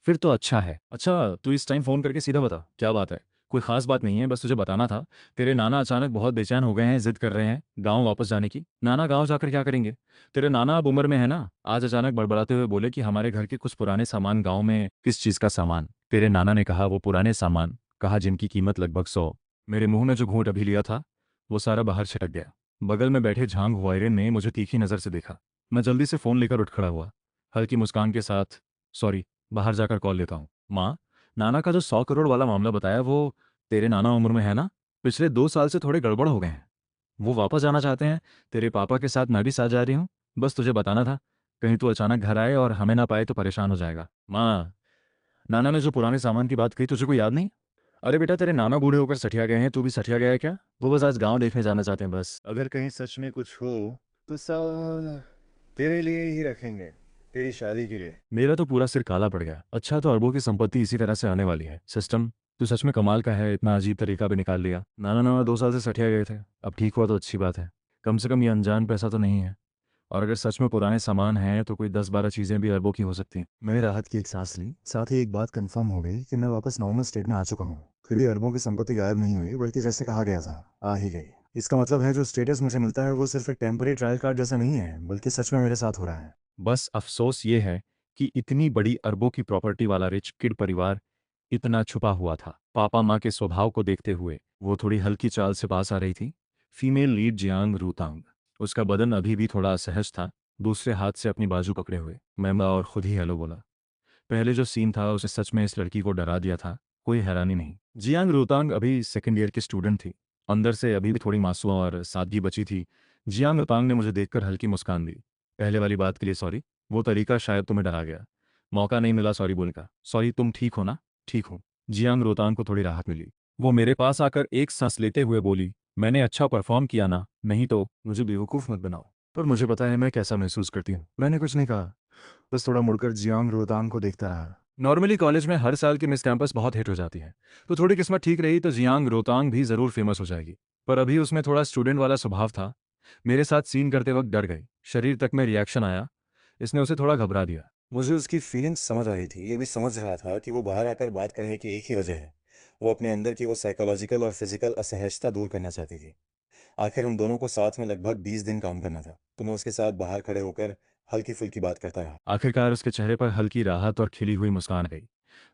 फिर तो अच्छा है। अच्छा तू इस टाइम फ़ोन करके सीधा बता, क्या बात है? कोई ख़ास बात नहीं है, बस तुझे बताना था। तेरे नाना अचानक बहुत बेचैन हो गए हैं, ज़िद कर रहे हैं गाँव वापस जाने की। नाना गाँव जाकर क्या करेंगे? तेरे नाना अब उम्र में है ना। आज अचानक बड़बड़ाते हुए बोले कि हमारे घर के कुछ पुराने सामान गाँव में। किस चीज़ का सामान? तेरे नाना ने कहा वो पुराने सामान, कहा जिनकी कीमत लगभग 100। मेरे मुंह में जो घूंट अभी लिया था वो सारा बाहर छिटक गया। बगल में बैठे झांग हुआयरे ने मुझे तीखी नज़र से देखा। मैं जल्दी से फ़ोन लेकर उठ खड़ा हुआ, हल्की मुस्कान के साथ, सॉरी, बाहर जाकर कॉल लेता हूँ। माँ, नाना का जो 100 करोड़ वाला मामला बताया वो तेरे नाना उम्र में है ना? पिछले 2 साल से थोड़े गड़बड़ हो गए हैं। वो वापस जाना चाहते हैं। तेरे पापा के साथ मैं भी साथ जा रही हूँ। बस तुझे बताना था, कहीं तू अचानक घर आए और हमें ना पाए तो परेशान हो जाएगा। माँ, नाना ने जो पुराने सामान की बात कही तुझे को याद नहीं? अरे बेटा तेरे नाना बूढ़े होकर सठिया गए हैं, तू भी सठिया गया है क्या? वो बस आज गाँव देखने जाना चाहते हैं बस। अगर कहीं सच में कुछ हो तो सब तेरे लिए ही रखेंगे, तेरी शादी के लिए। मेरा तो पूरा सिर काला पड़ गया। अच्छा तो अरबों की संपत्ति इसी तरह से आने वाली है। सिस्टम तो सच में कमाल का है, इतना अजीब तरीका भी निकाल लिया। नाना नाना 2 साल से सठिया गए थे, अब ठीक हुआ तो अच्छी बात है। कम से कम ये अनजान पैसा तो नहीं है। और अगर सच में पुराने सामान हैं तो कोई 10-12 चीज़ें भी अरबों की हो सकती हैं। मैंने राहत की एक सांस ली, साथ ही एक बात कंफर्म हो गई कि मैं वापस नॉर्मल स्टेट में आ चुका हूँ। फिर भी अरबों की संपत्ति गायब नहीं हुई, बल्कि जैसे कहा गया था, आ ही गई। इसका मतलब है जो स्टेटस मुझे मिलता है वो सिर्फ एक टेम्पररी ट्रायल कार्ड जैसा नहीं है, बल्कि सच में मेरे साथ हो रहा है। बस अफसोस ये है कि इतनी बड़ी अरबों की प्रॉपर्टी वाला रिच किड परिवार इतना छुपा हुआ था। पापा माँ के स्वभाव को देखते हुए वो थोड़ी हल्की चाल से पास आ रही थी। Female lead Jiang Rotang. उसका बदन अभी भी थोड़ा असहज था, दूसरे हाथ से अपनी बाजू पकड़े हुए। मैं और खुद ही हेलो बोला। पहले जो सीन था उसे सच में इस लड़की को डरा दिया था, कोई हैरानी नहीं। जियांग रोतांग अभी सेकंड ईयर की स्टूडेंट थी, अंदर से अभी भी थोड़ी मासूम और सादगी बची थी। जियांग रोतांग ने मुझे देखकर हल्की मुस्कान दी। पहले वाली बात के लिए सॉरी, वो तरीका शायद तुम्हें डरा गया। मौका नहीं मिला सॉरी बोलने का। सॉरी, तुम ठीक हो ना? ठीक हूँ। जियांग रोतांग को थोड़ी राहत मिली। वो मेरे पास आकर एक सांस लेते हुए बोली, मैंने अच्छा परफॉर्म किया ना? नहीं तो मुझे बेवकूफ़ मत बनाओ। पर मुझे पता है मैं कैसा महसूस करती हूँ। मैंने कुछ नहीं कहा, बस थोड़ा मुड़कर जियांग रोतांग को देखता रहा। नॉर्मली कॉलेज में हर साल की मिस कैंपस बहुत हिट हो जाती है, तो थोड़ी किस्मत ठीक रही तो जियांग रोतांग भी ज़रूर फेमस हो जाएगी। पर अभी उसमें थोड़ा स्टूडेंट वाला स्वभाव था। मेरे साथ सीन करते वक्त डर गई, शरीर तक में रिएक्शन आया। इसने उसे थोड़ा घबरा दिया। मुझे उसकी फीलिंग्स समझ आ रही थी, ये भी समझ रहा था कि वो बाहर आकर बात करने की एक ही वजह है। वो अपने अंदर की वो साइकोलॉजिकल और फिजिकल असहजता दूर करना चाहती थी। आखिर उन दोनों को साथ में लगभग 20 दिन काम करना था, तो मैं उसके साथ बाहर खड़े होकर हल्की फुल्की बात करता रहा। आखिरकार उसके चेहरे पर हल्की राहत और खिली हुई मुस्कान गई।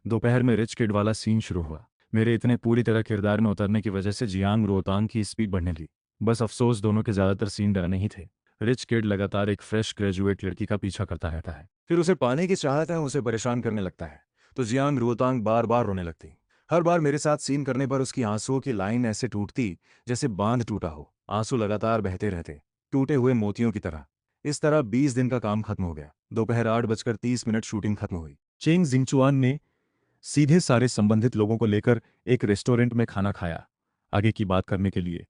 दोपहर में रिच किड वाला सीन शुरू हुआ। मेरे इतने पूरी तरह किरदार में उतरने की वजह से जियांग रोतांग की स्पीड बढ़ने लगी। बस अफसोस दोनों के ज़्यादातर सीन डराने ही थे। रिच किड लगातार एक फ्रेश ग्रेजुएट लड़की का पीछा करता रहता है, फिर उसे पाने की चाहत है, उसे परेशान करने लगता है, तो जियांग रोतांग बार बार रोने लगती। हर बार मेरे साथ सीन करने पर उसकी आंसुओं की लाइन ऐसे टूटती जैसे बांध टूटा हो। आंसू लगातार बहते रहते, टूटे हुए मोतियों की तरह। इस तरह 20 दिन का काम खत्म हो गया। दोपहर 8:30 शूटिंग खत्म हुई। चेंग जिंगचुआन ने सीधे सारे संबंधित लोगों को लेकर एक रेस्टोरेंट में खाना खाया, आगे की बात करने के लिए।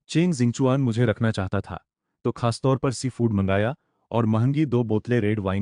चेंग जिंगचुआन मुझे रखना चाहता था, तो खासतौर पर सी फूड मंगाया और महंगी 2 बोतलें रेड वाइन